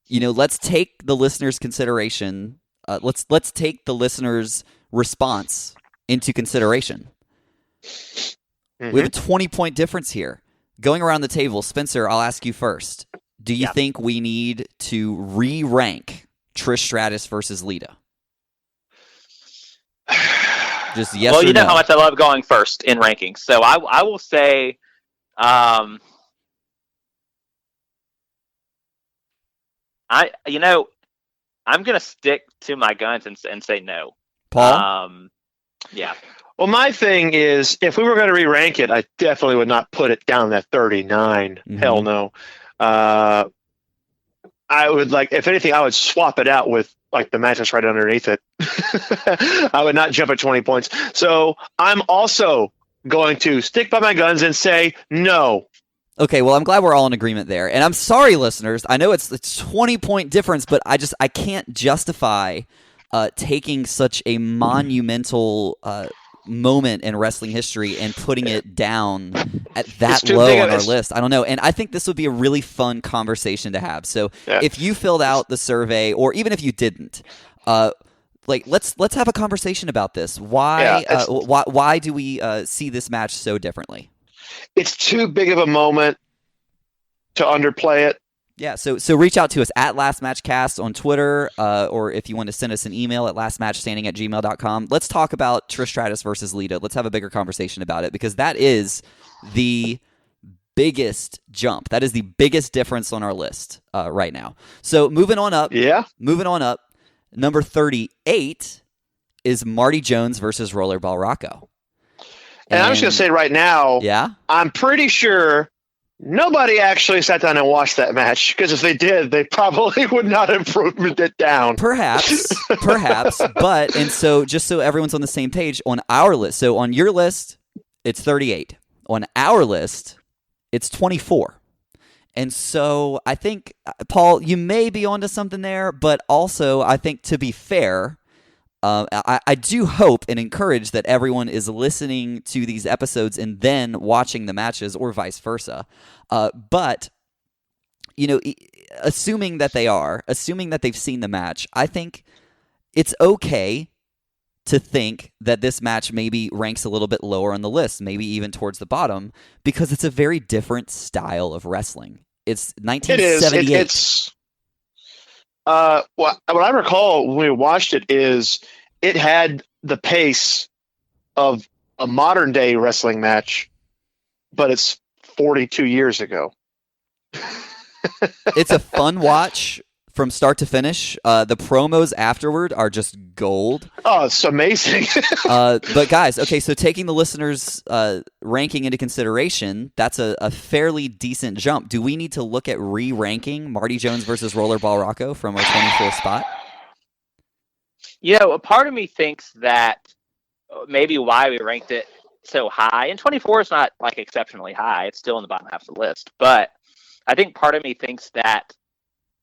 let's take the listener's consideration. Let's take the listener's response into consideration.
Mm-hmm.
We have a 20-point difference here. Going around the table, Spencer, I'll ask you first. Do you think we need to re-rank Trish Stratus versus Lita? Just yes or no.
Well, you know how much I love going first in rankings. So I will say I'm going to stick to my guns and say no.
Paul?
Yeah.
Well, my thing is, if we were going to re-rank it, I definitely would not put it down at 39. Mm-hmm. Hell no. I would if anything, I would swap it out with the mattress right underneath it. I would not jump at 20 points. So I'm also going to stick by my guns and say no.
Okay, well, I'm glad we're all in agreement there. And I'm sorry, listeners. I know it's a 20-point difference, but I can't justify taking such a monumental moment in wrestling history and putting it down at that low on our list. I don't know. And I think this would be a really fun conversation to have. So if you filled out the survey, or even if you didn't, let's have a conversation about this. Why do we see this match so differently?
It's too big of a moment to underplay it.
Yeah, so reach out to us at LastMatchCast on Twitter, or if you want to send us an email at lastmatchstanding@gmail.com. Let's talk about Trish Stratus versus Lita. Let's have a bigger conversation about it, because that is the biggest jump. That is the biggest difference on our list right now. So moving on up.
Yeah.
Moving on up. Number 38 is Marty Jones versus Rollerball Rocco.
And I'm just going to say right now, I'm pretty sure nobody actually sat down and watched that match, because if they did, they probably would not have improved it down.
Perhaps. But, and so just so everyone's on the same page, on our list, so on your list, it's 38. On our list, it's 24. And so I think, Paul, you may be onto something there, but also I think, to be fair, I do hope and encourage that everyone is listening to these episodes and then watching the matches, or vice versa. But, assuming that they've seen the match, I think it's okay to think that this match maybe ranks a little bit lower on the list, maybe even towards the bottom, because it's a very different style of wrestling. It's 1978.
It is. What I recall when we watched it is it had the pace of a modern day wrestling match, but it's 42 years ago.
It's a fun watch from start to finish. The promos afterward are just gold.
Oh, it's amazing.
But guys, okay, so taking the listeners' ranking into consideration, that's a fairly decent jump. Do we need to look at re-ranking Marty Jones versus Rollerball Rocco from our 24th spot?
A part of me thinks that maybe why we ranked it so high, and 24 is not exceptionally high. It's still in the bottom half of the list. But I think part of me thinks that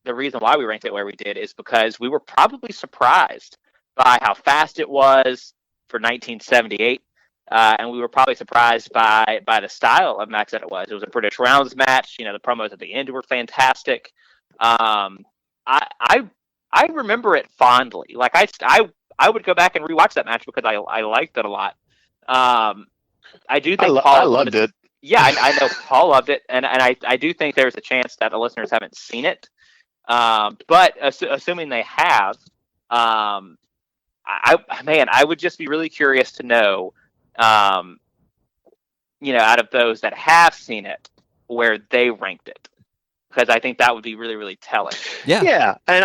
the reason why we ranked it where we did is because we were probably surprised by how fast it was for 1978. And we were probably surprised by the style of match that it was. It was a British Rounds match. The promos at the end were fantastic. I remember it fondly. I would go back and rewatch that match because I liked it a lot. I do think
I loved it.
Yeah, I know Paul loved it, and I do think there's a chance that the listeners haven't seen it. But assuming they have, I would just be really curious to know, out of those that have seen it, where they ranked it, because I think that would be really, really telling.
Yeah, and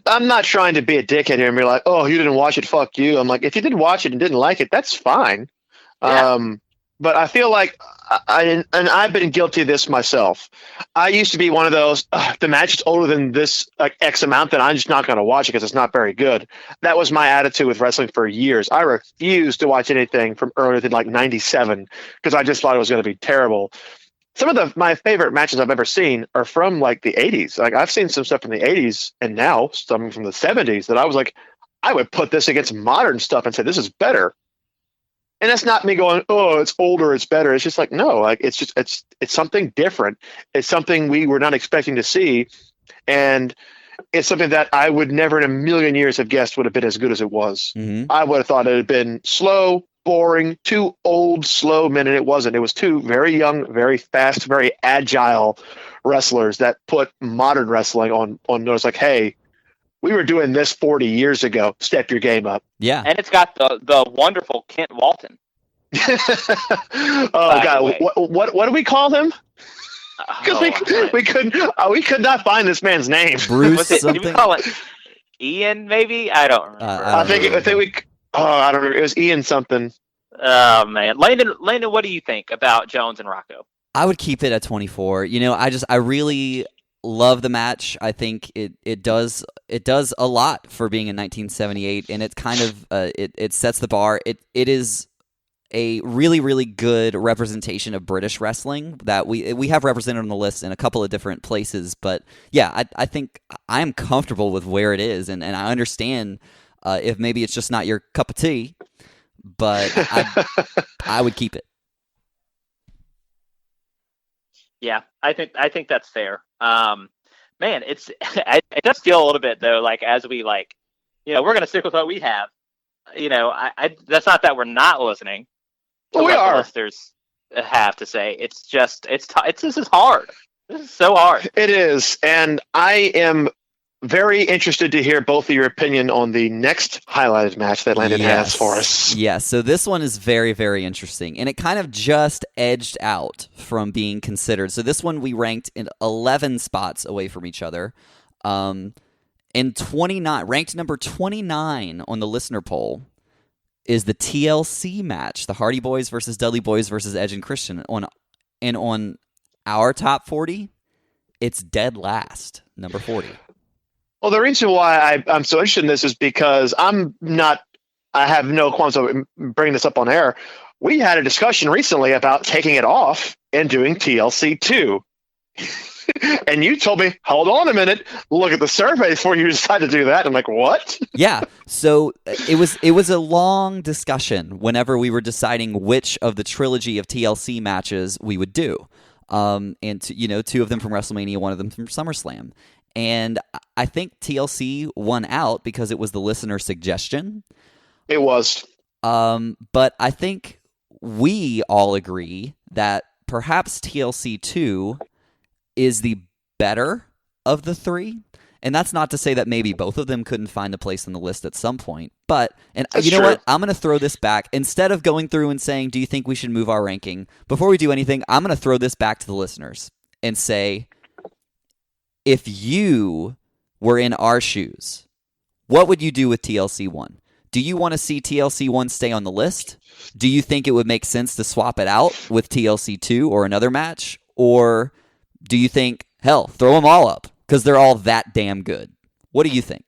I'm not trying to be a dickhead here and be like, oh, you didn't watch it, fuck you. I'm like, if you didn't watch it and didn't like it, that's fine. Yeah. But I feel like I've been guilty of this myself. I used to be one of those, the match is older than this X amount, then I'm just not going to watch it because it's not very good. That was my attitude with wrestling for years. I refused to watch anything from earlier than 97 because I just thought it was going to be terrible. Some of my favorite matches I've ever seen are from the 80s. I've seen some stuff from the 80s and now some from the 70s that I was like, I would put this against modern stuff and say, this is better. And that's not me going, oh, it's older, it's better. It's just like, no, like it's something different. It's something we were not expecting to see, and it's something that I would never in a million years have guessed would have been as good as it was.
Mm-hmm.
I would have thought it had been slow, boring, two old, slow men, and it wasn't. It was two very young, very fast, very agile wrestlers that put modern wrestling on notice. Like, hey, we were doing this 40 years ago. Step your game up.
Yeah.
And it's got the wonderful Kent Walton.
Oh God, what do we call him? Because we could not find this man's name.
Bruce
Did
something.
we call it Ian? Maybe I don't remember.
I think we. Oh, I don't remember. It was Ian something.
Oh man, Landon, what do you think about Jones and Rocco?
I would keep it at 24. I really love the match. I think it does a lot for being in 1978, and it kind of it sets the bar. It is a really, really good representation of British wrestling that we have represented on the list in a couple of different places. But yeah, I think I'm comfortable with where it is, and I understand if maybe it's just not your cup of tea, but I would keep it.
Yeah, I think that's fair. Man, it does feel a little bit though, like as we we're gonna stick with what we have. That's not that we're not listening to
We
what
are.
the listeners have to say. It's just this is hard. This is so hard.
It is, and I am very interested to hear both of your opinion on the next highlighted match that Landon has for us.
Yes, so this one is very, very interesting, and it kind of just edged out from being considered. So this one we ranked in 11 spots away from each other. In 29, ranked number 29 on the listener poll is the TLC match, the Hardy Boys versus Dudley Boys versus Edge and Christian. On our top 40, it's dead last, number 40.
Well, the reason why I'm so interested in this is because I have no qualms of bringing this up on air. We had a discussion recently about taking it off and doing TLC 2. And you told me, hold on a minute, look at the survey before you decide to do that. I'm like, what?
Yeah. So it was a long discussion whenever we were deciding which of the trilogy of TLC matches we would do. And two of them from WrestleMania, one of them from SummerSlam. And I think TLC won out because it was the listener suggestion.
It was.
But I think we all agree that perhaps TLC 2 is the better of the three. And that's not to say that maybe both of them couldn't find a place on the list at some point. But, and
That's
you know
true.
what? I'm going to throw this back. Instead of going through and saying, do you think we should move our ranking? Before we do anything, I'm going to throw this back to the listeners and say, if you were in our shoes, what would you do with TLC 1? Do you want to see TLC 1 stay on the list? Do you think it would make sense to swap it out with TLC 2 or another match? Or do you think, hell, throw them all up because they're all that damn good? What do you think?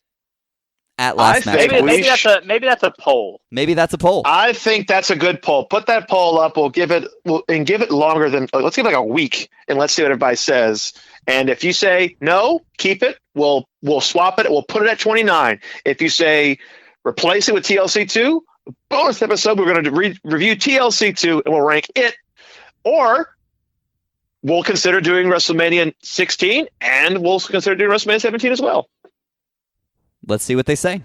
At last match.
Maybe that's a poll.
Maybe that's a poll.
I think that's a good poll. Put that poll up. We'll give it longer than, let's give it like a week, and let's see what everybody says. And if you say no, keep it. We'll swap it. We'll put it at 29. If you say replace it with TLC 2, bonus episode, we're going to review TLC 2 and we'll rank it. Or we'll consider doing WrestleMania 16 and we'll consider doing WrestleMania 17 as well.
Let's see what they say.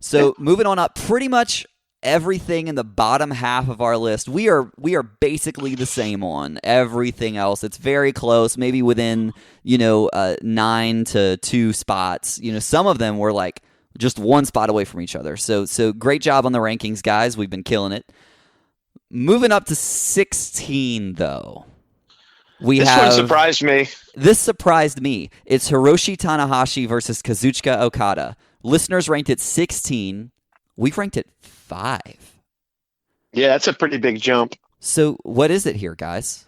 So moving on up, pretty much everything in the bottom half of our list, we are basically the same on everything else. It's very close, maybe within 9 to 2 spots. Some of them were like just one spot away from each other. So great job on the rankings, guys. We've been killing it. Moving up to 16, though.
This one surprised me.
This surprised me. It's Hiroshi Tanahashi versus Kazuchika Okada. Listeners ranked it 16. We've ranked it 5.
Yeah, that's a pretty big jump.
So what is it here, guys?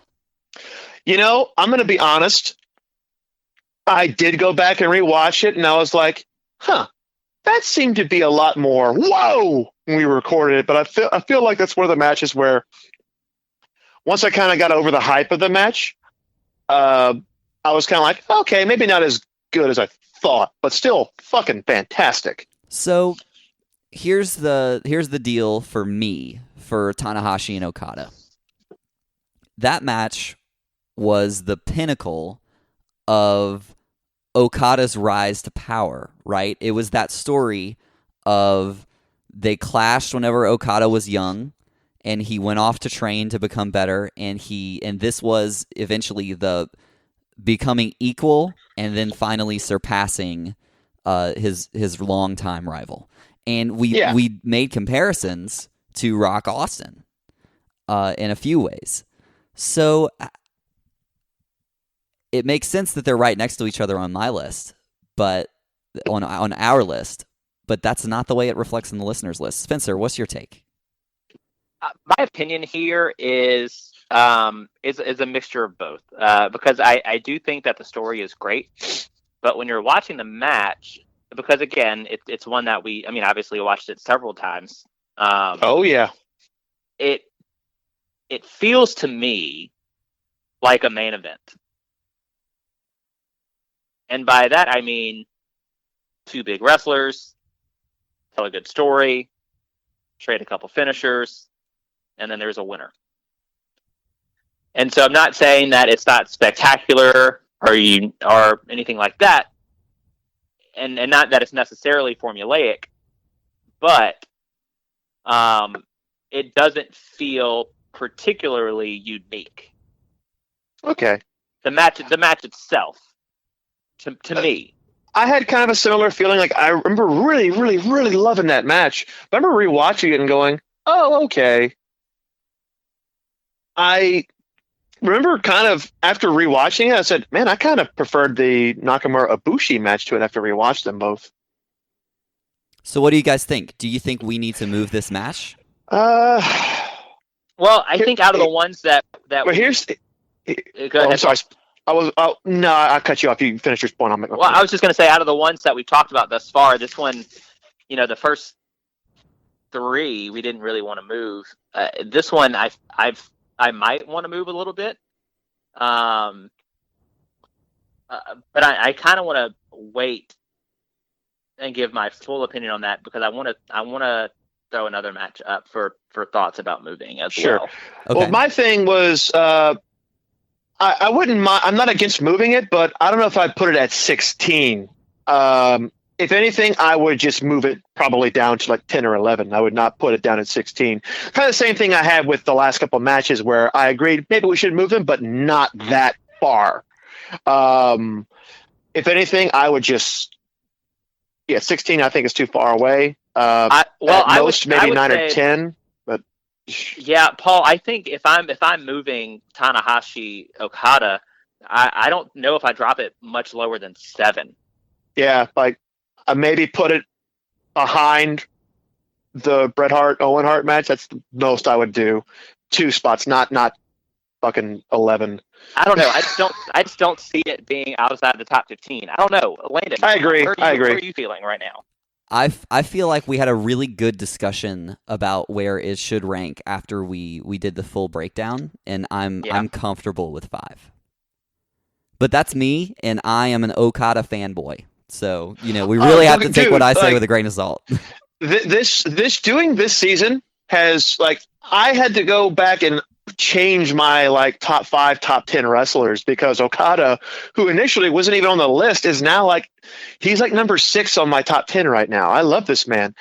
I'm going to be honest. I did go back and rewatch it, and I was like, that seemed to be a lot more whoa when we recorded it. But I feel like that's one of the matches where once I kind of got over the hype of the match, I was kind of like, okay, maybe not as good as I thought, but still fucking fantastic.
So here's the deal for me for Tanahashi and Okada. That match was the pinnacle of Okada's rise to power, right? It was that story of they clashed whenever Okada was young, and he went off to train to become better, and this was eventually the becoming equal and then finally surpassing his longtime rival. And we made comparisons to Rock Austin in a few ways. So it makes sense that they're right next to each other on my list, but on our list, but that's not the way it reflects in the listeners' list. Spencer, what's your take?
My opinion here is a mixture of both, because I do think that the story is great, but when you're watching the match, because again, it's one that obviously watched it several times.
Oh yeah,
it feels to me like a main event, and by that I mean two big wrestlers tell a good story, trade a couple finishers, and then there's a winner. And so I'm not saying that it's not spectacular or anything like that, and not that it's necessarily formulaic, but it doesn't feel particularly unique.
Okay.
The match itself, to me.
I had kind of a similar feeling. Like, I remember really, really, really loving that match. I remember rewatching it and going, "Oh, okay." I remember kind of after rewatching it, I said, "Man, I kind of preferred the Nakamura Ibushi match to it after rewatched them both."
So, what do you guys think? Do you think we need to move this match?
Well, I think out of the ones that.
Well, here's.
Go ahead.
I'm sorry. No, I cut you off. You finish your point.
Well, I was just going to say, out of the ones that we've talked about thus far, this one, the first three we didn't really want to move. This one, I might want to move a little bit, but I kind of want to wait and give my full opinion on that, because I want to throw another match up for thoughts about moving as well.
Okay.
Well, my thing was. I wouldn't mind. I'm not against moving it, but I don't know if I'd put it at 16. If anything, I would just move it probably down to like 10 or 11. I would not put it down at 16. Kind of the same thing I had with the last couple of matches where I agreed maybe we should move them, but not that far. If anything, I would just 16. I think is too far away. I would maybe 9 or 10.
Yeah, Paul, I think if I'm moving Tanahashi Okada, I don't know if I drop it much lower than 7.
Yeah, like I maybe put it behind the Bret Hart Owen Hart match. That's the most I would do. 2 spots, not fucking 11.
I don't know. I just don't see it being outside the top 15. I don't know, Landon.
I agree.
Where are you feeling right now?
I feel like we had a really good discussion about where it should rank after we did the full breakdown, and I'm comfortable with 5. But that's me, and I am an Okada fanboy. So, we really have to take what I say with a grain of salt.
This season has, like, I had to go back and change my like top 5, top 10 wrestlers, because Okada, who initially wasn't even on the list, is now he's like number 6 on my top 10 right now. I love this man.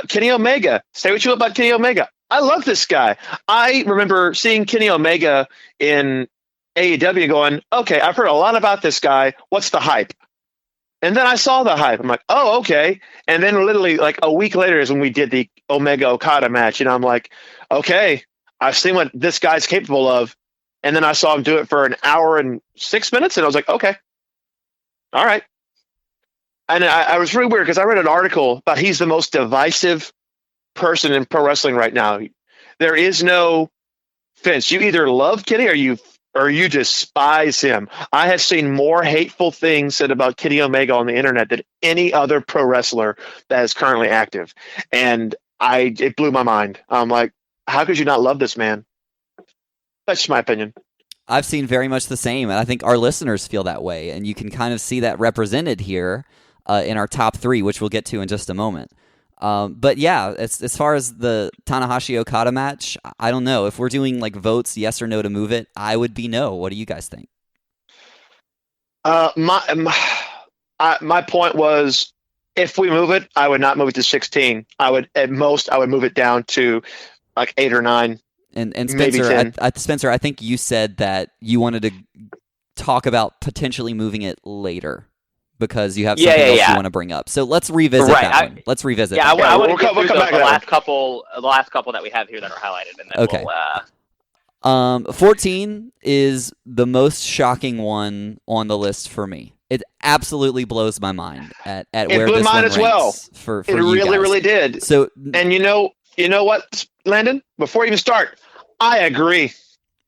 Kenny Omega. Say what you will about Kenny Omega. I love this guy. I remember seeing Kenny Omega in AEW going, okay, I've heard a lot about this guy. What's the hype? And then I saw the hype. I'm like, oh, okay. And then literally like a week later is when we did the Omega Okada match. And I'm like, okay, I've seen what this guy's capable of. And then I saw him do it for an hour and 6 minutes. And I was like, okay, all right. And I was really weird because I read an article about he's the most divisive person in pro wrestling right now. There is no fence. You either love Kenny or you despise him. I have seen more hateful things said about Kenny Omega on the internet than any other pro wrestler that is currently active. And it blew my mind. I'm like, how could you not love this man? That's just my opinion.
I've seen very much the same, and I think our listeners feel that way, and you can kind of see that represented here in our top 3, which we'll get to in just a moment. But yeah, as far as the Tanahashi Okada match, I don't know. If we're doing like votes, yes or no to move it, I would be no. What do you guys think?
My point was, if we move it, I would not move it to 16. I would move it down to like 8 or 9.
And
maybe
Spencer,
10.
Spencer, I think you said that you wanted to talk about potentially moving it later because you have something else you want to bring up. So let's revisit that one. Let's revisit.
Yeah,
that
I want to get through
the
last couple that we have here that are highlighted, and then
we'll. 14 is the most shocking one on the list for me. It absolutely blows my mind at where this one ranks for
it
you
really,
guys.
really did.
So,
and you know what, Landon? Before you even start, I agree.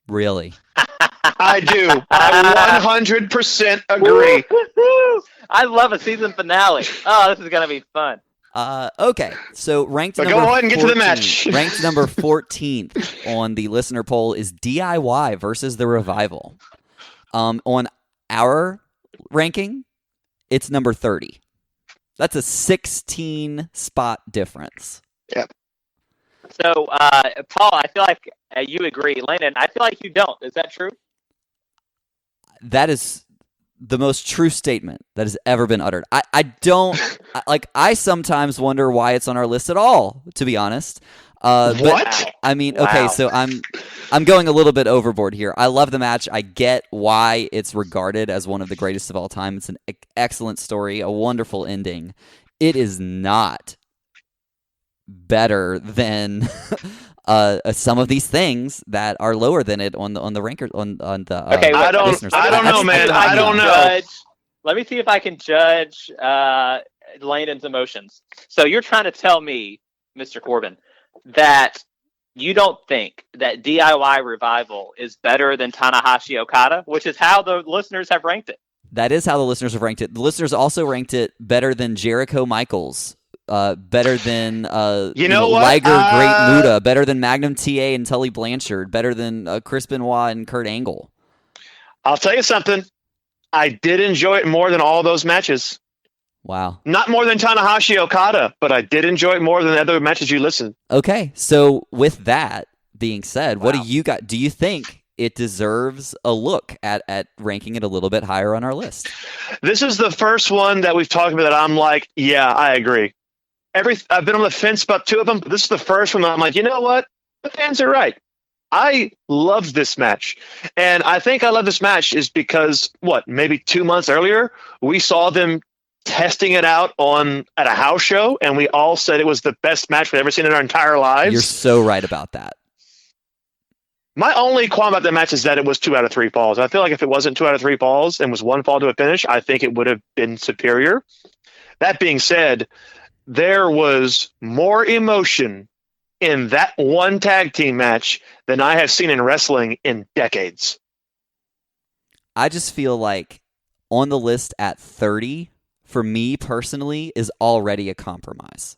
Really?
I do. I 100% agree.
I love a season finale. Oh, this is gonna be fun.
Okay, so ranked number
go ahead and get
14,
to the match.
Ranked number 14th on the listener poll is DIY versus the Revival. On our ranking, it's number 30. That's a 16 spot difference.
Yep.
So, Paul, I feel like you agree. Landon, I feel like you don't. Is that true?
That is the most true statement that has ever been uttered. I don't I sometimes wonder why it's on our list at all, to be honest.
What?
But, I mean, okay, so I'm going a little bit overboard here. I love the match. I get why it's regarded as one of the greatest of all time. It's an excellent story, a wonderful ending. It is not better than some of these things that are lower than it on the ranker on the.
Okay,
I don't know, man. I don't know.
Let me see if I can judge Landon's emotions. So you're trying to tell me, Mr. Corbin, that you don't think that DIY Revival is better than Tanahashi Okada, which is how the listeners have ranked it.
That is how the listeners have ranked it. The listeners also ranked it better than Jericho Michaels. Better than Liger Great Muta, better than Magnum TA and Tully Blanchard, better than Chris Benoit and Kurt Angle.
I'll tell you something. I did enjoy it more than all those matches.
Wow.
Not more than Tanahashi Okada, but I did enjoy it more than the other matches you listened.
Okay, so with that being said, what do you got? Do you think it deserves a look at ranking it a little bit higher on our list?
This is the first one that we've talked about that I'm like, yeah, I agree. I've been on the fence about 2 of them, but this is the first one that I'm like, you know what? The fans are right. I loved this match. And I think I love this match is because, maybe 2 months earlier, we saw them testing it out at a house show, and we all said it was the best match we've ever seen in our entire lives.
You're so right about that.
My only qualm about that match is that it was 2 out of 3 falls. I feel like if it wasn't 2 out of 3 falls and was 1 fall to a finish, I think it would have been superior. That being said, there was more emotion in that one tag team match than I have seen in wrestling in decades.
I just feel like on the list at 30, for me personally, is already a compromise.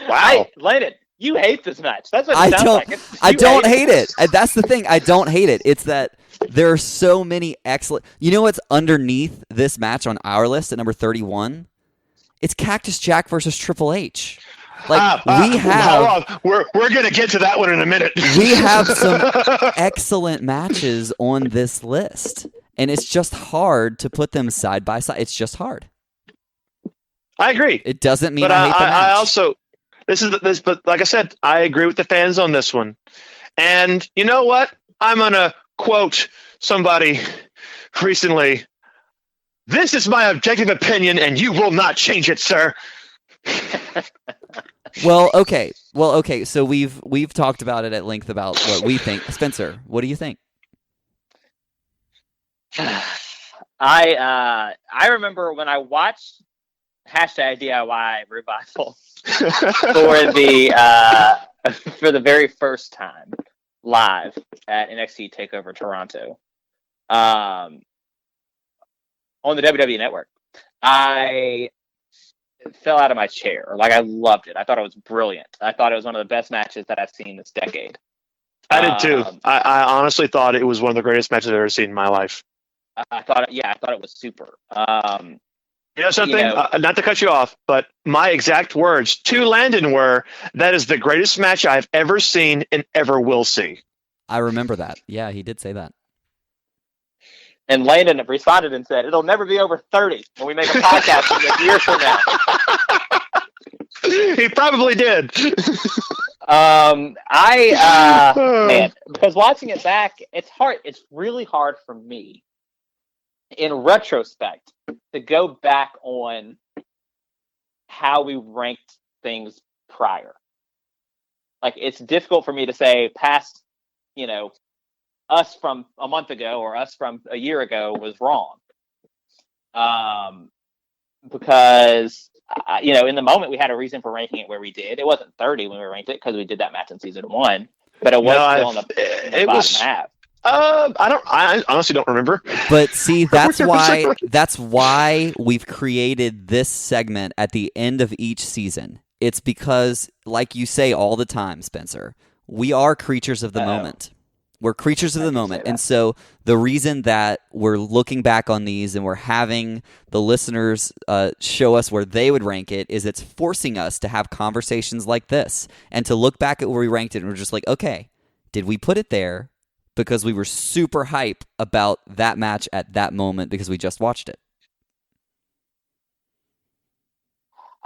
Wow.
Landon, you hate this match. That's what it sounds like.
I don't hate it. That's the thing. I don't hate it. It's that there are so many excellent... You know what's underneath this match on our list at number 31? It's Cactus Jack versus Triple H. We have...
We're going to get to that one in a minute.
We have some excellent matches on this list. And it's just hard to put them side by side. It's just hard.
I agree.
It doesn't mean I hate the match.
I also... But like I said, I agree with the fans on this one. And you know what? I'm going to quote somebody recently. This is my objective opinion, and you will not change it, sir.
Well, okay. So we've talked about it at length about what we think. Spencer, what do you think?
I remember when I watched #DIY Revival for the very first time live at NXT TakeOver Toronto on the WWE Network. I fell out of my chair. I loved it. I thought it was brilliant. I thought it was one of the best matches that I've seen this decade.
I did too. I honestly thought it was one of the greatest matches I've ever seen in my life.
I thought it was super.
You know something?
You know,
Not to cut you off, but my exact words to Landon were, "That is the greatest match I've ever seen and ever will see."
I remember that. Yeah, he did say that.
and Landon responded and said, "It'll never be over 30 when we make a podcast a year from now."
He probably did.
Man, because watching it back, it's hard. It's really hard for me, in retrospect, to go back on how we ranked things prior. Like, it's difficult for me to say past, us from a month ago or us from a year ago was wrong. Because in the moment we had a reason for ranking it where we did. It wasn't 30 when we ranked it because we did that match in season 1, but it was still in the bottom half.
I honestly don't remember.
But see, that's why we've created this segment at the end of each season. It's because, like you say all the time, Spencer, we are creatures of the moment. We're creatures of the moment. And so the reason that we're looking back on these and we're having the listeners show us where they would rank it is it's forcing us to have conversations like this and to look back at where we ranked it and we're just like, okay, did we put it there because we were super hype about that match at that moment because we just watched it?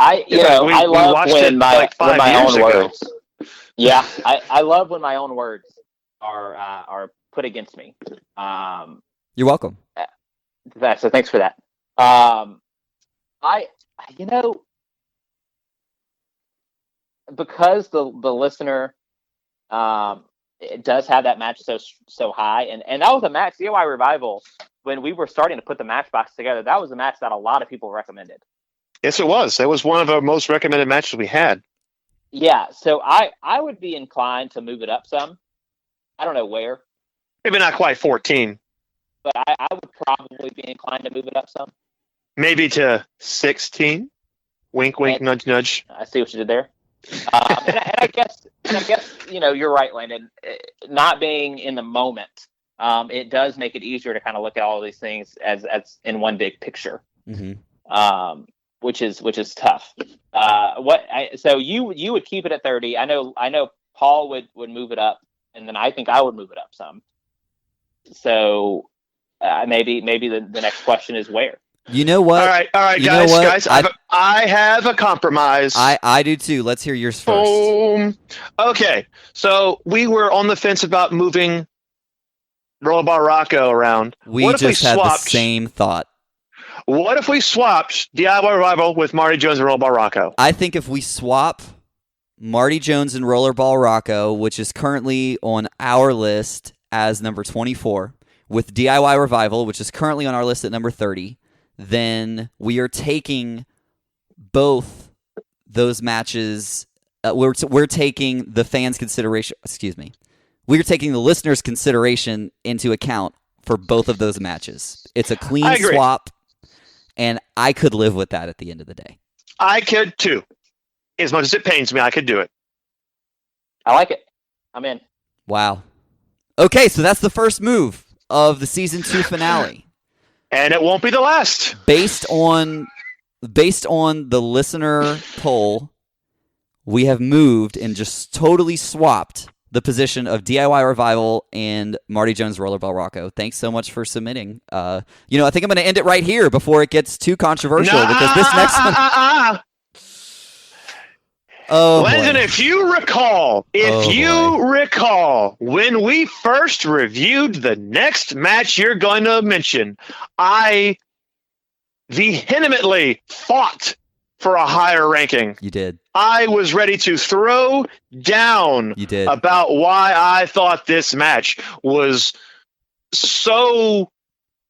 I love when my own words. Yeah, I love when my own words are put against me.
You're welcome.
So thanks for that. Because the listener it does have that match so high, and that was a match, DIY Revival, when we were starting to put the match box together, that was a match that a lot of people recommended.
Yes, it was. It was one of our most recommended matches we had.
Yeah, so I would be inclined to move it up some. I don't know where.
Maybe not quite 14.
But I would probably be inclined to move it up some.
Maybe to 16. Wink, wink, nudge, nudge.
I see what you did there. And I guess you're right, Landon. Not being in the moment, it does make it easier to kind of look at all of these things as in one big picture.
Mm-hmm.
Which is tough. So you would keep it at 30. I know Paul would move it up, and then I think I would move it up some. So maybe the next question is where.
You know what?
All right, guys. I have a compromise.
I do too. Let's hear yours first.
Okay, so we were on the fence about moving Rollerball Rocco around.
We just had the same thought.
What if we swapped DIY Revival with Marty Jones and Rollerball Rocco?
I think if we swap Marty Jones and Rollerball Rocco, which is currently on our list as number 24, with DIY Revival, which is currently on our list at number 30, then we are taking both those matches. We're taking the fans' consideration. Excuse me. We're taking the listeners' consideration into account for both of those matches. It's a clean swap. And I could live with that at the end of the day.
I could too. As much as it pains me, I could do it.
I like it. I'm in.
Wow. Okay, so that's the first move of the season 2 finale.
And it won't be the last.
Based on the listener poll, we have moved and just totally swapped the position of DIY Revival and Marty Jones Rollerball Rocco. Thanks so much for submitting. I think I'm going to end it right here before it gets too controversial because this next one. Oh,
Landon, if you recall, when we first reviewed the next match you're going to mention, I vehemently fought for a higher ranking.
You did.
I was ready to throw down about why I thought this match was so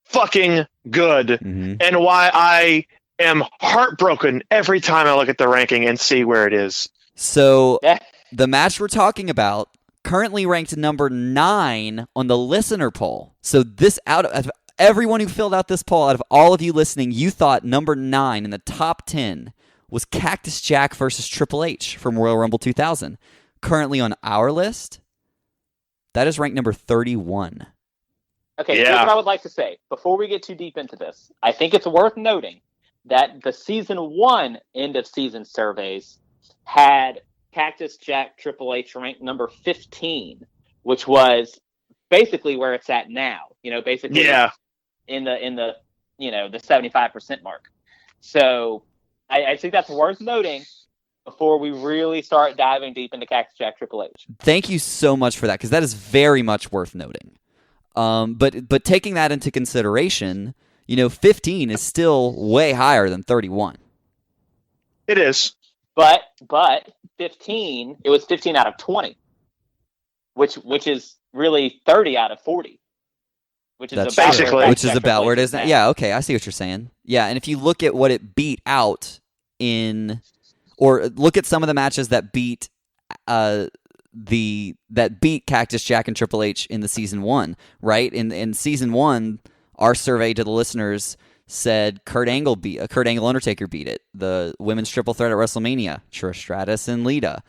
fucking good and why I am heartbroken every time I look at the ranking and see where it is.
So the match we're talking about currently ranked number 9 on the listener poll. So this out of everyone who filled out this poll, out of all of you listening, you thought number 9 in the top 10 was Cactus Jack versus Triple H from Royal Rumble 2000. Currently on our list, that is ranked number 31.
Okay, here's what I would like to say. Before we get too deep into this, I think it's worth noting that the season 1 end of season surveys had Cactus Jack Triple H ranked number 15, which was basically where it's at now. Basically in the the 75% mark. So I think that's worth noting before we really start diving deep into Cactus Jack Triple H.
Thank you so much for that, because that is very much worth noting. But taking that into consideration, 15 is still way higher than 31.
It is.
But 15, it was 15 out of 20, which is really 30 out of 40. Which is
about
where it is now. Yeah, okay, I see what you're saying. Yeah, and if you look at what it beat out or look at some of the matches that beat Cactus Jack and Triple H in the season 1, right? In season 1, our survey to the listeners said Kurt Angle Undertaker beat it. The women's triple threat at WrestleMania, Trish Stratus and Lita,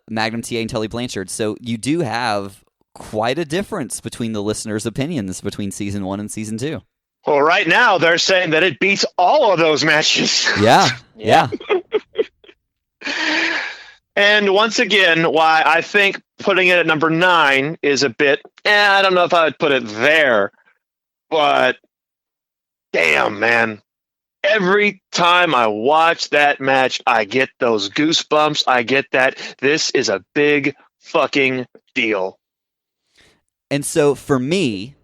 Magnum TA and Tully Blanchard. So you do have quite a difference between the listeners' opinions between season 1 and season 2.
Well, right now they're saying that it beats all of those matches.
Yeah.
And once again, why I think putting it at number 9 is a bit, I don't know if I would put it there, but damn, man. Every time I watch that match, I get those goosebumps. I get that this is a big fucking deal.
And so for me,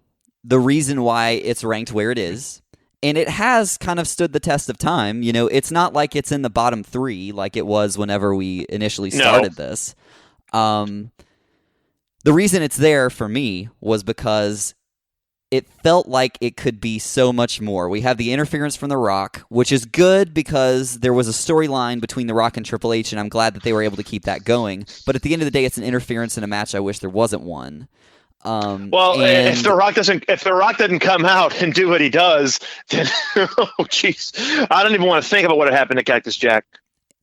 the reason why it's ranked where it is, and it has kind of stood the test of time, it's not like it's in the bottom 3 like it was whenever we initially started this. The reason it's there for me was because it felt like it could be so much more. We have the interference from The Rock, which is good because there was a storyline between The Rock and Triple H, and I'm glad that they were able to keep that going. But at the end of the day, it's an interference in a match I wish there wasn't one.
If The Rock doesn't come out and do what he does, then oh jeez, I don't even want to think about what had happened to Cactus Jack.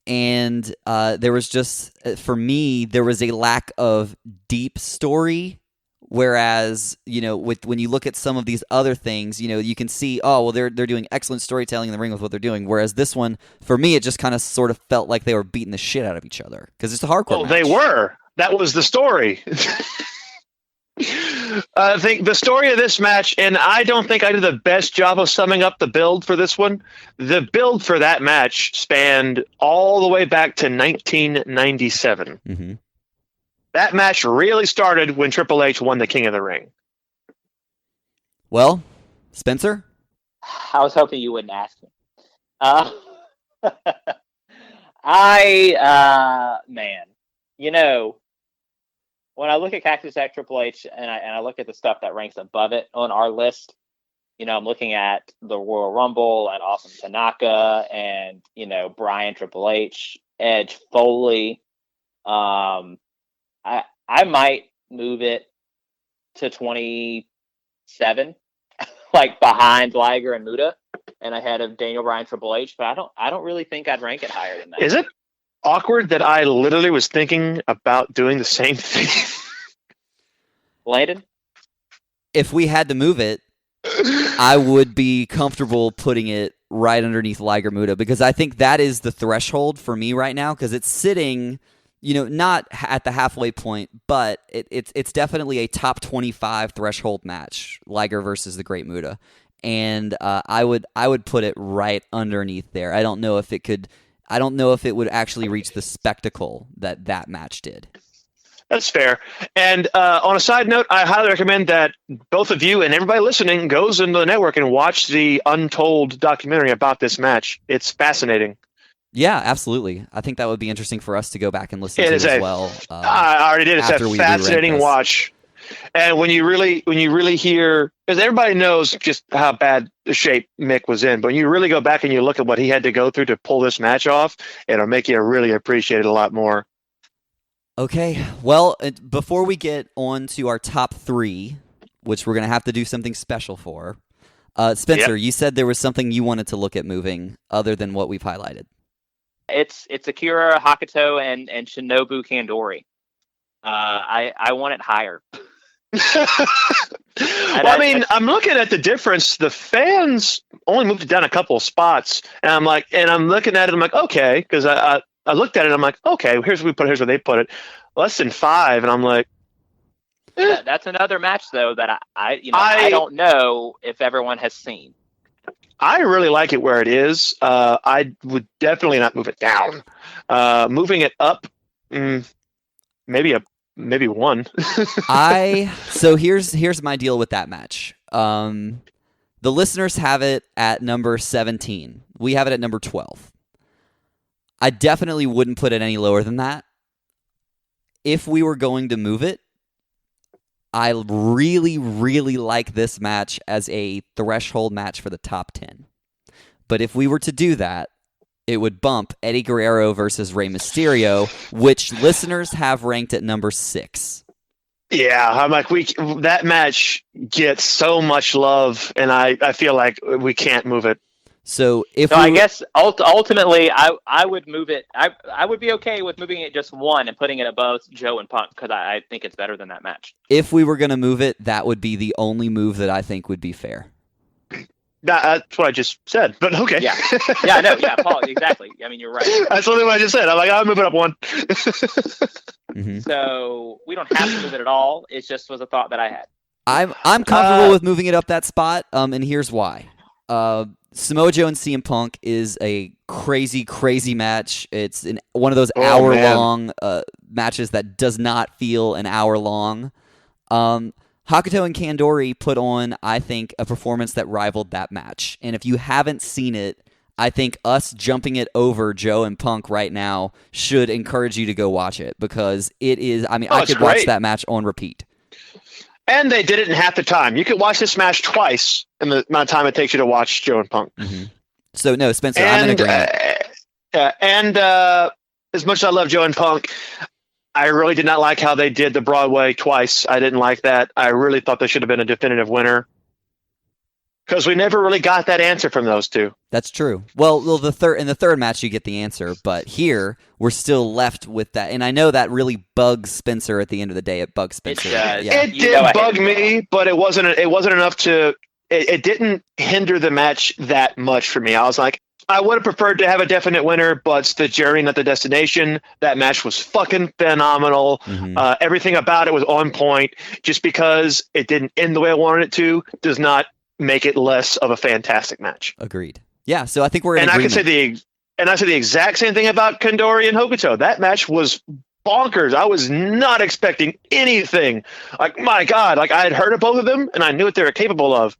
And there was just, for me, there was a lack of deep story. Whereas, when you look at some of these other things, you can see, they're doing excellent storytelling in the ring with what they're doing. Whereas this one, for me, it just kind of sort of felt like they were beating the shit out of each other because it's a hardcore match.
They were. That was the story. I think the story of this match, and I don't think I did the best job of summing up the build for this one. The build for that match spanned all the way back to 1997.
Mm-hmm.
That match really started when Triple H won the King of the Ring.
Well, Spencer?
I was hoping you wouldn't ask me. When I look at Cactus Jack Triple H and I look at the stuff that ranks above it on our list, I'm looking at the Royal Rumble and Awesome Tanaka and, Bryan Triple H, Edge Foley. I might move it to 27, like behind Liger and Muta and ahead of Daniel Bryan Triple H, but I don't really think I'd rank it higher than that.
Is it awkward that I literally was thinking about doing the same thing?
Landon?
If we had to move it, I would be comfortable putting it right underneath Liger Muta because I think that is the threshold for me right now because it's sitting, not at the halfway point, but it's definitely a top 25 threshold match, Liger versus the Great Muta. And I would put it right underneath there. I don't know if it would actually reach the spectacle that match did.
That's fair. And on a side note, I highly recommend that both of you and everybody listening goes into the network and watch the Untold documentary about this match. It's fascinating.
Yeah, absolutely. I think that would be interesting for us to go back and listen to as well.
I already did. It's a fascinating watch. And when you really hear, because everybody knows just how bad the shape Mick was in, but when you really go back and you look at what he had to go through to pull this match off, it'll make you really appreciate it a lot more.
Okay, well, before we get on to our top 3, which we're going to have to do something special for, Spencer, You said there was something you wanted to look at moving other than what we've highlighted.
It's Akira Hakuto and Shinobu Kandori. I want it higher.
Well, I mean, I'm looking at the difference. The fans only moved it down a couple of spots, and I'm looking at it. I'm like, okay, because I looked at it. I'm like, okay, here's where they put it, less than 5, and I'm like,
that's another match though that I don't know if everyone has seen.
I really like it where it is. I would definitely not move it down. Moving it up, maybe 1.
So here's my deal with that match. The listeners have it at number 17. We have it at number 12. I definitely wouldn't put it any lower than that. If we were going to move it, I really, really like this match as a threshold match for the top 10. But if we were to do that, it would bump Eddie Guerrero versus Rey Mysterio, which listeners have ranked at number 6.
Yeah, I'm like, that match gets so much love, and I feel like we can't move it.
So
I guess ultimately I would move it. I would be okay with moving it just 1 and putting it above Joe and Punk because I think it's better than that match.
If we were going to move it, that would be the only move that I think would be fair.
That's what I just said, but okay.
Yeah, no, Paul, exactly. I mean, you're right.
That's only what I just said. I'm like, I'll move it up 1.
Mm-hmm.
So we don't have to move it at all. It just was a thought that I had.
I'm comfortable with moving it up that spot, and here's why. Samoa Joe and CM Punk is a crazy, crazy match. It's one of those hour-long matches that does not feel an hour long. Hakuto and Kandori put on, I think, a performance that rivaled that match. And if you haven't seen it, I think us jumping it over Joe and Punk right now should encourage you to go watch it because it is, I could watch that match on repeat.
And they did it in half the time. You could watch this match twice in the amount of time it takes you to watch Joe and Punk.
Mm-hmm. So, no, Spencer, I'm in agreement.
And as much as I love Joe and Punk, I really did not like how they did the Broadway twice. I didn't like that. I really thought there should have been a definitive winner. Because we never really got that answer from those two.
That's true. Well, in the third match you get the answer, but here we're still left with that. And I know that really bugs Spencer at the end of the day. It bugs Spencer.
It did bug me, but it wasn't enough to. It didn't hinder the match that much for me. I was like, I would have preferred to have a definite winner, but it's the journey, not the destination. That match was fucking phenomenal.
Mm-hmm.
Everything about it was on point. Just because it didn't end the way I wanted it to does not make it less of a fantastic match.
Agreed. Yeah, so I think we're in agreement.
I say the exact same thing about Kandori and Hokuto. That match was bonkers. I was not expecting anything. Like, my God, like I had heard of both of them and I knew what they were capable of.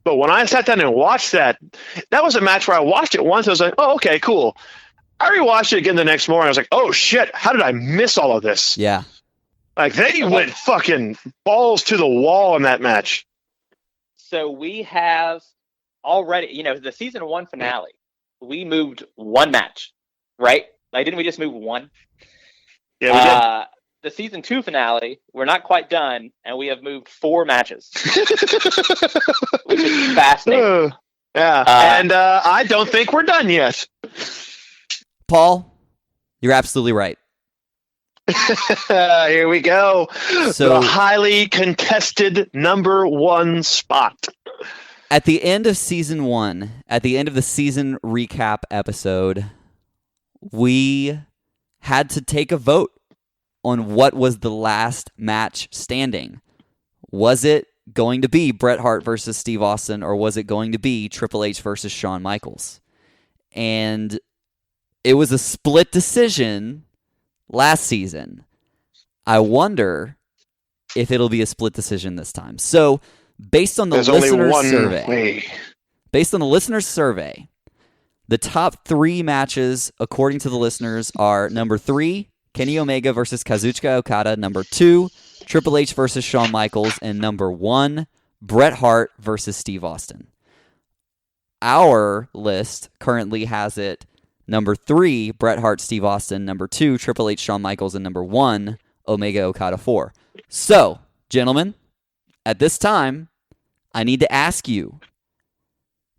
But when I sat down and watched that was a match where I watched it once. I was like, oh, okay, cool. I rewatched it again the next morning. I was like, oh shit, how did I miss all of this?
Yeah.
Like they went fucking balls to the wall in that match.
So we have already, the season 1 finale, we moved 1 match, right? Like, didn't we just move 1?
Yeah, we did.
The season 2 finale, we're not quite done, and we have moved 4 matches, which is fascinating.
Yeah, and I don't think we're done yet.
Paul, you're absolutely right.
Here we go.
So,
the highly contested number 1 spot.
At the end of season 1, at the end of the season recap episode, we had to take a vote on what was the last match standing. Was it going to be Bret Hart versus Steve Austin, or was it going to be Triple H versus Shawn Michaels? And it was a split decision last season. I wonder if it'll be a split decision this time. So, based on the listener survey, the top 3 matches according to the listeners are number 3, Kenny Omega versus Kazuchika Okada, number 2, Triple H versus Shawn Michaels, and number 1, Bret Hart versus Steve Austin. Our list currently has it number 3, Bret Hart, Steve Austin. Number 2, Triple H, Shawn Michaels. And number 1, Omega, Okada 4. So, gentlemen, at this time, I need to ask you,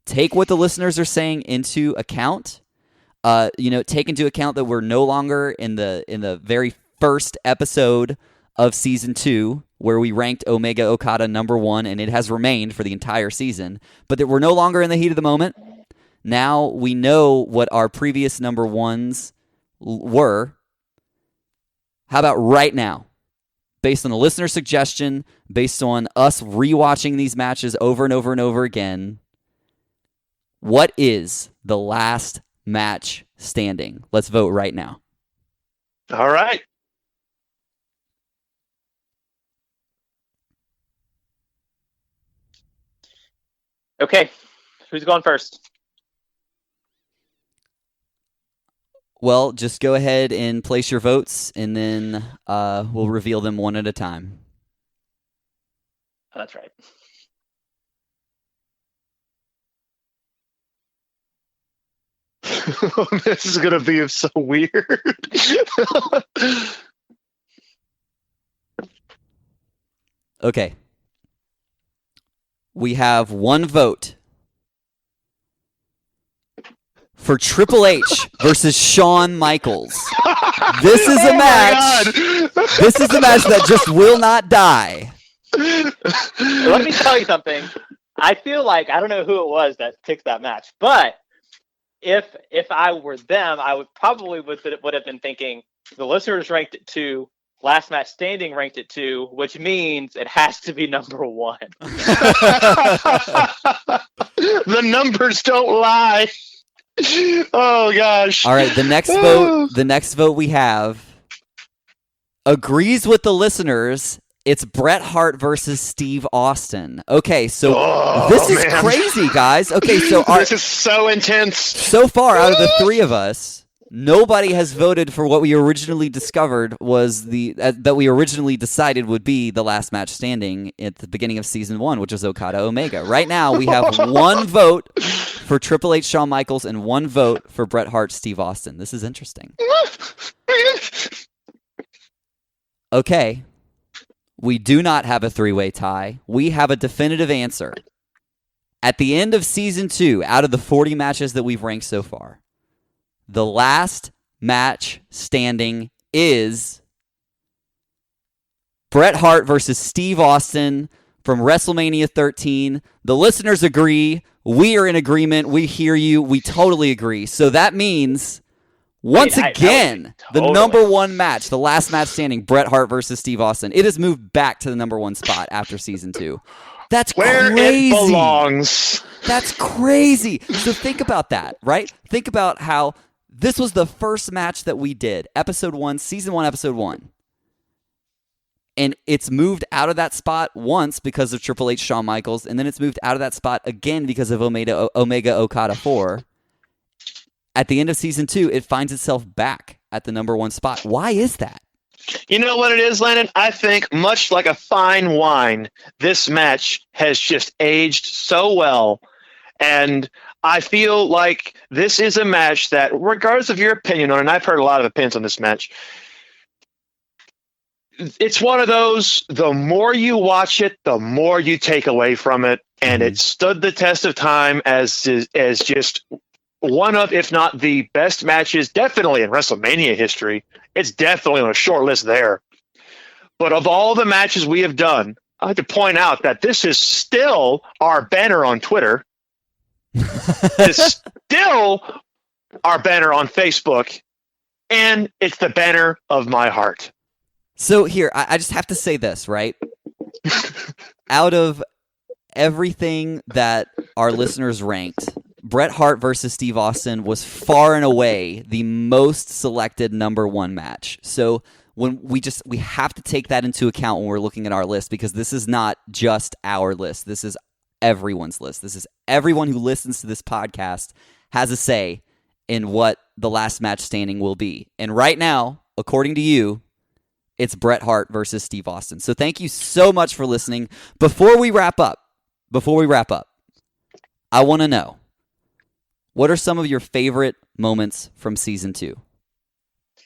take what the listeners are saying into account. Take into account that we're no longer in the very first episode of season 2. where we ranked Omega Okada number 1, and it has remained for the entire season, but that we're no longer in the heat of the moment. Now we know what our previous number 1s were. How about right now? Based on a listener suggestion, based on us rewatching these matches over and over and over again, what is the last match standing? Let's vote right now.
All right.
Okay, who's going first?
Well, just go ahead and place your votes, and then we'll reveal them one at a time.
Oh, that's right.
This is going to be so weird.
Okay. We have one vote for Triple H versus Shawn Michaels. This is a match. This is a match that just will not die.
Let me tell you something. I feel like I don't know who it was that picked that match, but if I were them, I would probably would have been thinking the listeners ranked it 2, last match standing ranked it 2, which means it has to be number 1.
The numbers don't lie. Oh gosh.
All right, the next vote we have agrees with the listeners. It's Bret Hart versus Steve Austin. Okay, so this is crazy, guys. Okay, so
this is so intense.
So far, out of the 3 of us, nobody has voted for what we originally discovered was that we originally decided would be the last match standing at the beginning of season 1, which was Okada Omega. Right now, we have one vote for Triple H Shawn Michaels and one vote for Bret Hart Steve Austin. This is interesting. Okay. We do not have a 3-way tie. We have a definitive answer. At the end of season 2, out of the 40 matches that we've ranked so far, the last match standing is Bret Hart versus Steve Austin from WrestleMania 13. The listeners agree. We are in agreement. We hear you. We totally agree. So that means, once again, the number 1 match, the last match standing, Bret Hart versus Steve Austin, it has moved back to the number 1 spot after season 2. That's
where
crazy.
It belongs.
That's crazy. So think about that, right? Think about how this was the first match that we did, episode 1, season 1, episode 1. And it's moved out of that spot once because of Triple H, Shawn Michaels, and then it's moved out of that spot again because of Omega Okada 4. At the end of season 2, it finds itself back at the number 1 spot. Why is that?
You know what it is, Landon? I think much like a fine wine, this match has just aged so well. And I feel like this is a match that, regardless of your opinion on it, and I've heard a lot of opinions on this match, it's one of those, the more you watch it, the more you take away from it. And it stood the test of time as just one of, if not the best matches, definitely in WrestleMania history. It's definitely on a short list there. But of all the matches we have done, I have to point out that this is still our banner on Twitter. It's still our banner on Facebook. And it's the banner of my heart.
So here, I just have to say this, right? Out of everything that our listeners ranked, Bret Hart versus Steve Austin was far and away the most selected number 1 match. So when we have to take that into account when we're looking at our list, because this is not just our list. This is everyone's list. This is everyone who listens to this podcast has a say in what the last match standing will be. And right now, according to you, it's Bret Hart versus Steve Austin. So thank you so much for listening. Before we wrap up, I want to know, what are some of your favorite moments from season 2?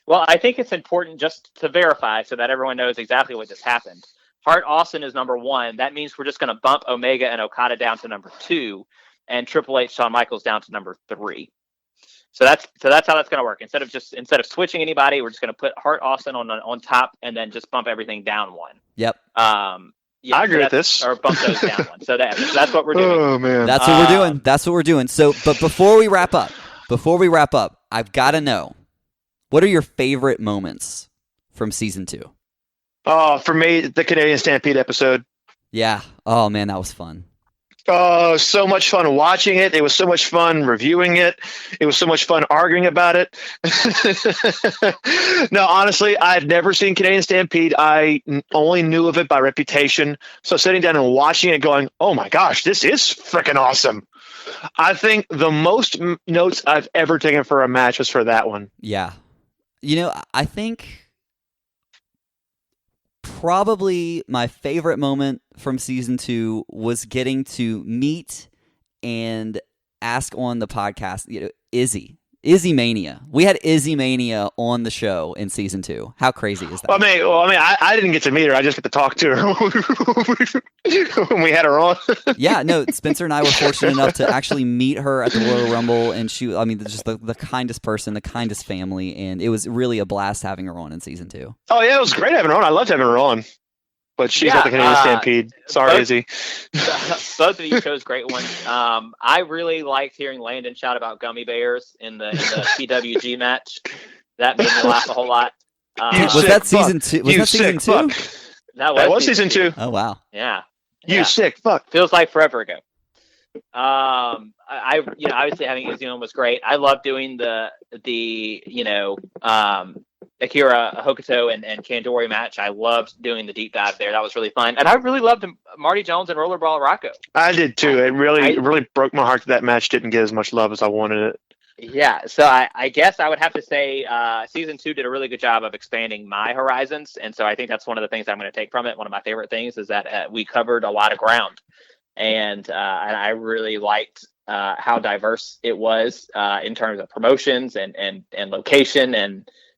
Well, I think it's important just to verify so that everyone knows exactly what just happened. Hart Austin is number 1. That means we're just going to bump Omega and Okada down to number 2 and Triple H Shawn Michaels down to number 3. that's how that's going to work. Instead of switching anybody, we're just going to put Hart Austin on top and then just bump everything down one.
Yep.
Yeah,
I agree with this.
Or bump those down one. So that's what we're doing.
Oh man,
That's what we're doing. That's what we're doing. So, but before we wrap up, I've got to know, what are your favorite moments from season 2?
Oh, for me, the Canadian Stampede episode.
Yeah. Oh man, that was fun.
Oh, so much fun watching it. It was so much fun reviewing it. It was so much fun arguing about it. No, honestly, I've never seen Canadian Stampede. I only knew of it by reputation. So sitting down and watching it going, oh my gosh, this is freaking awesome. I think the most notes I've ever taken for a match was for that one.
Yeah. I think probably my favorite moment from season 2 was getting to meet and ask on the podcast, Izzy Mania. We had Izzy Mania on the show in season 2. How crazy is that?
I didn't get to meet her. I just get to talk to her when we had her on.
Yeah, no, Spencer and I were fortunate enough to actually meet her at the Royal Rumble, and she, just the kindest person, the kindest family, and it was really a blast having her on in season 2.
Oh yeah, it was great having her on. I loved having her on. But she's at the Canadian Stampede. Sorry, Izzy.
Both of you chose great ones. I really liked hearing Landon shout about gummy bears in the PWG match. That made me laugh a whole lot.
Was that season 2? Was that season 2?
That was season 2.
Oh wow.
Yeah.
You sick fuck.
Feels like forever ago. Obviously having Izzy on was great. I love doing the Akira Hokuto and Kandori match. I loved doing the deep dive there. That was really fun. And I really loved Marty Jones and Rollerball Rocco.
I did too. It really broke my heart that match didn't get as much love as I wanted it.
Yeah, so I guess I would have to say season 2 did a really good job of expanding my horizons, and so I think that's one of the things I'm going to take from it. One of my favorite things is that we covered a lot of ground, and I really liked how diverse it was in terms of promotions and location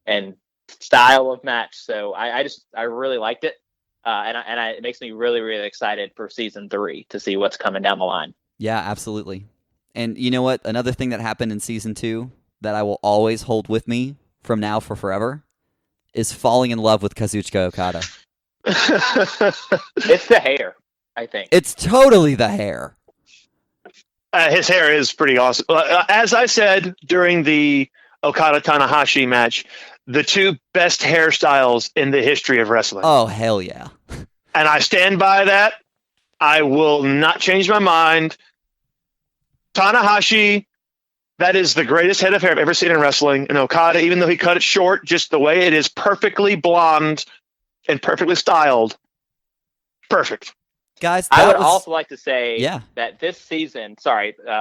and style of match. So I really liked it, and it makes me really, really excited for season 3 to see what's coming down the line.
Yeah, absolutely. And you know what? Another thing that happened in season 2 that I will always hold with me from now for forever is falling in love with Kazuchika Okada.
It's the hair, I think.
It's totally the hair.
His hair is pretty awesome. As I said during the Okada-Tanahashi match, the 2 best hairstyles in the history of wrestling.
Oh, hell yeah.
And I stand by that. I will not change my mind. Tanahashi, that is the greatest head of hair I've ever seen in wrestling. And Okada, even though he cut it short, just the way it is perfectly blonde and perfectly styled. Perfect.
Guys,
I would also like to say
Yeah.
that this season,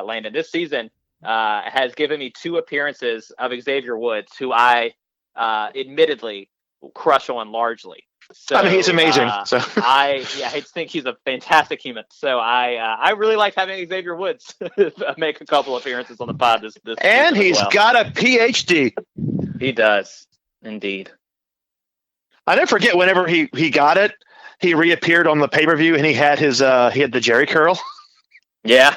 Landon, this season has given me 2 appearances of Xavier Woods, who I admittedly crush on largely. So,
he's amazing.
I think he's a fantastic human. So I really like having Xavier Woods make a couple appearances on the pod this
and he's
well.
got a PhD.
He does indeed.
I never forget whenever he got it, he reappeared on the pay-per-view and he had the Jerry curl.
Yeah.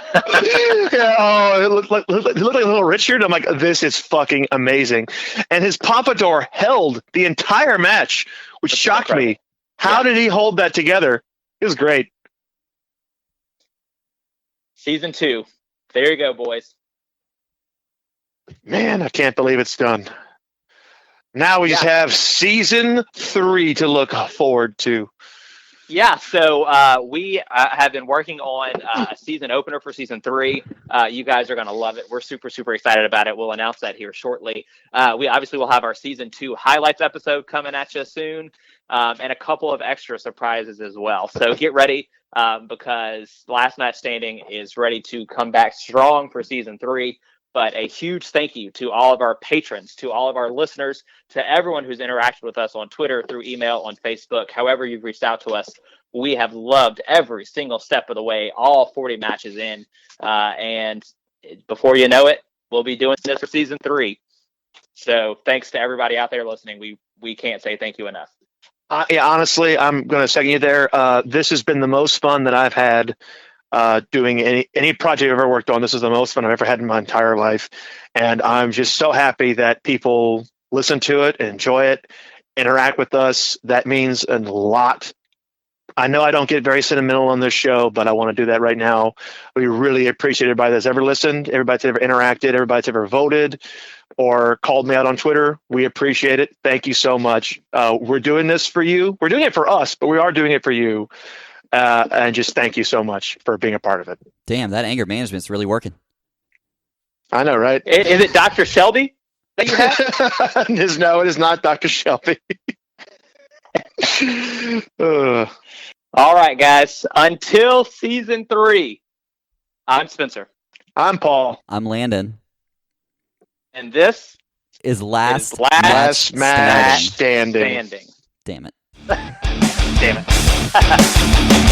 Yeah, it looked like a little Richard. I'm like, this is fucking amazing. And his pompadour held the entire match, which
That's
shocked
incredible.
me. How did he hold that together? It was great.
Season 2. There you go, boys.
Man, I can't believe it's done. Now we just have season 3 to look forward to.
Yeah, so we have been working on a season opener for season 3. You guys are going to love it. We're super, super excited about it. We'll announce that here shortly. We obviously will have our season 2 highlights episode coming at you soon, and a couple of extra surprises as well. So get ready because Last Match Standing is ready to come back strong for season 3. But a huge thank you to all of our patrons, to all of our listeners, to everyone who's interacted with us on Twitter, through email, on Facebook, however you've reached out to us. We have loved every single step of the way, all 40 matches in. And before you know it, we'll be doing this for season 3. So thanks to everybody out there listening. We can't say thank you enough.
Yeah, honestly, I'm going to second you there. This has been the most fun that I've had doing any project I've ever worked on. This is the most fun I've ever had in my entire life, and I'm just so happy that people listen to it, enjoy it, interact with us. That means a lot. I know I don't get very sentimental on this show, but I want to do that right now. We really appreciate everybody that's ever listened, everybody that's ever interacted, everybody that's ever voted or called me out on Twitter. We appreciate it. Thank you so much. We're doing this for you. We're doing it for us, but we are doing it for you. And just thank you so much for being a part of it.
Damn, that anger management's really working.
I know, right?
Is it Dr. Shelby that you have?
No, it is not Dr. Shelby.
All right, guys. Until season 3, I'm Spencer.
I'm Paul.
I'm Landon.
And this
is last
match standing.
Damn it.
Damn it.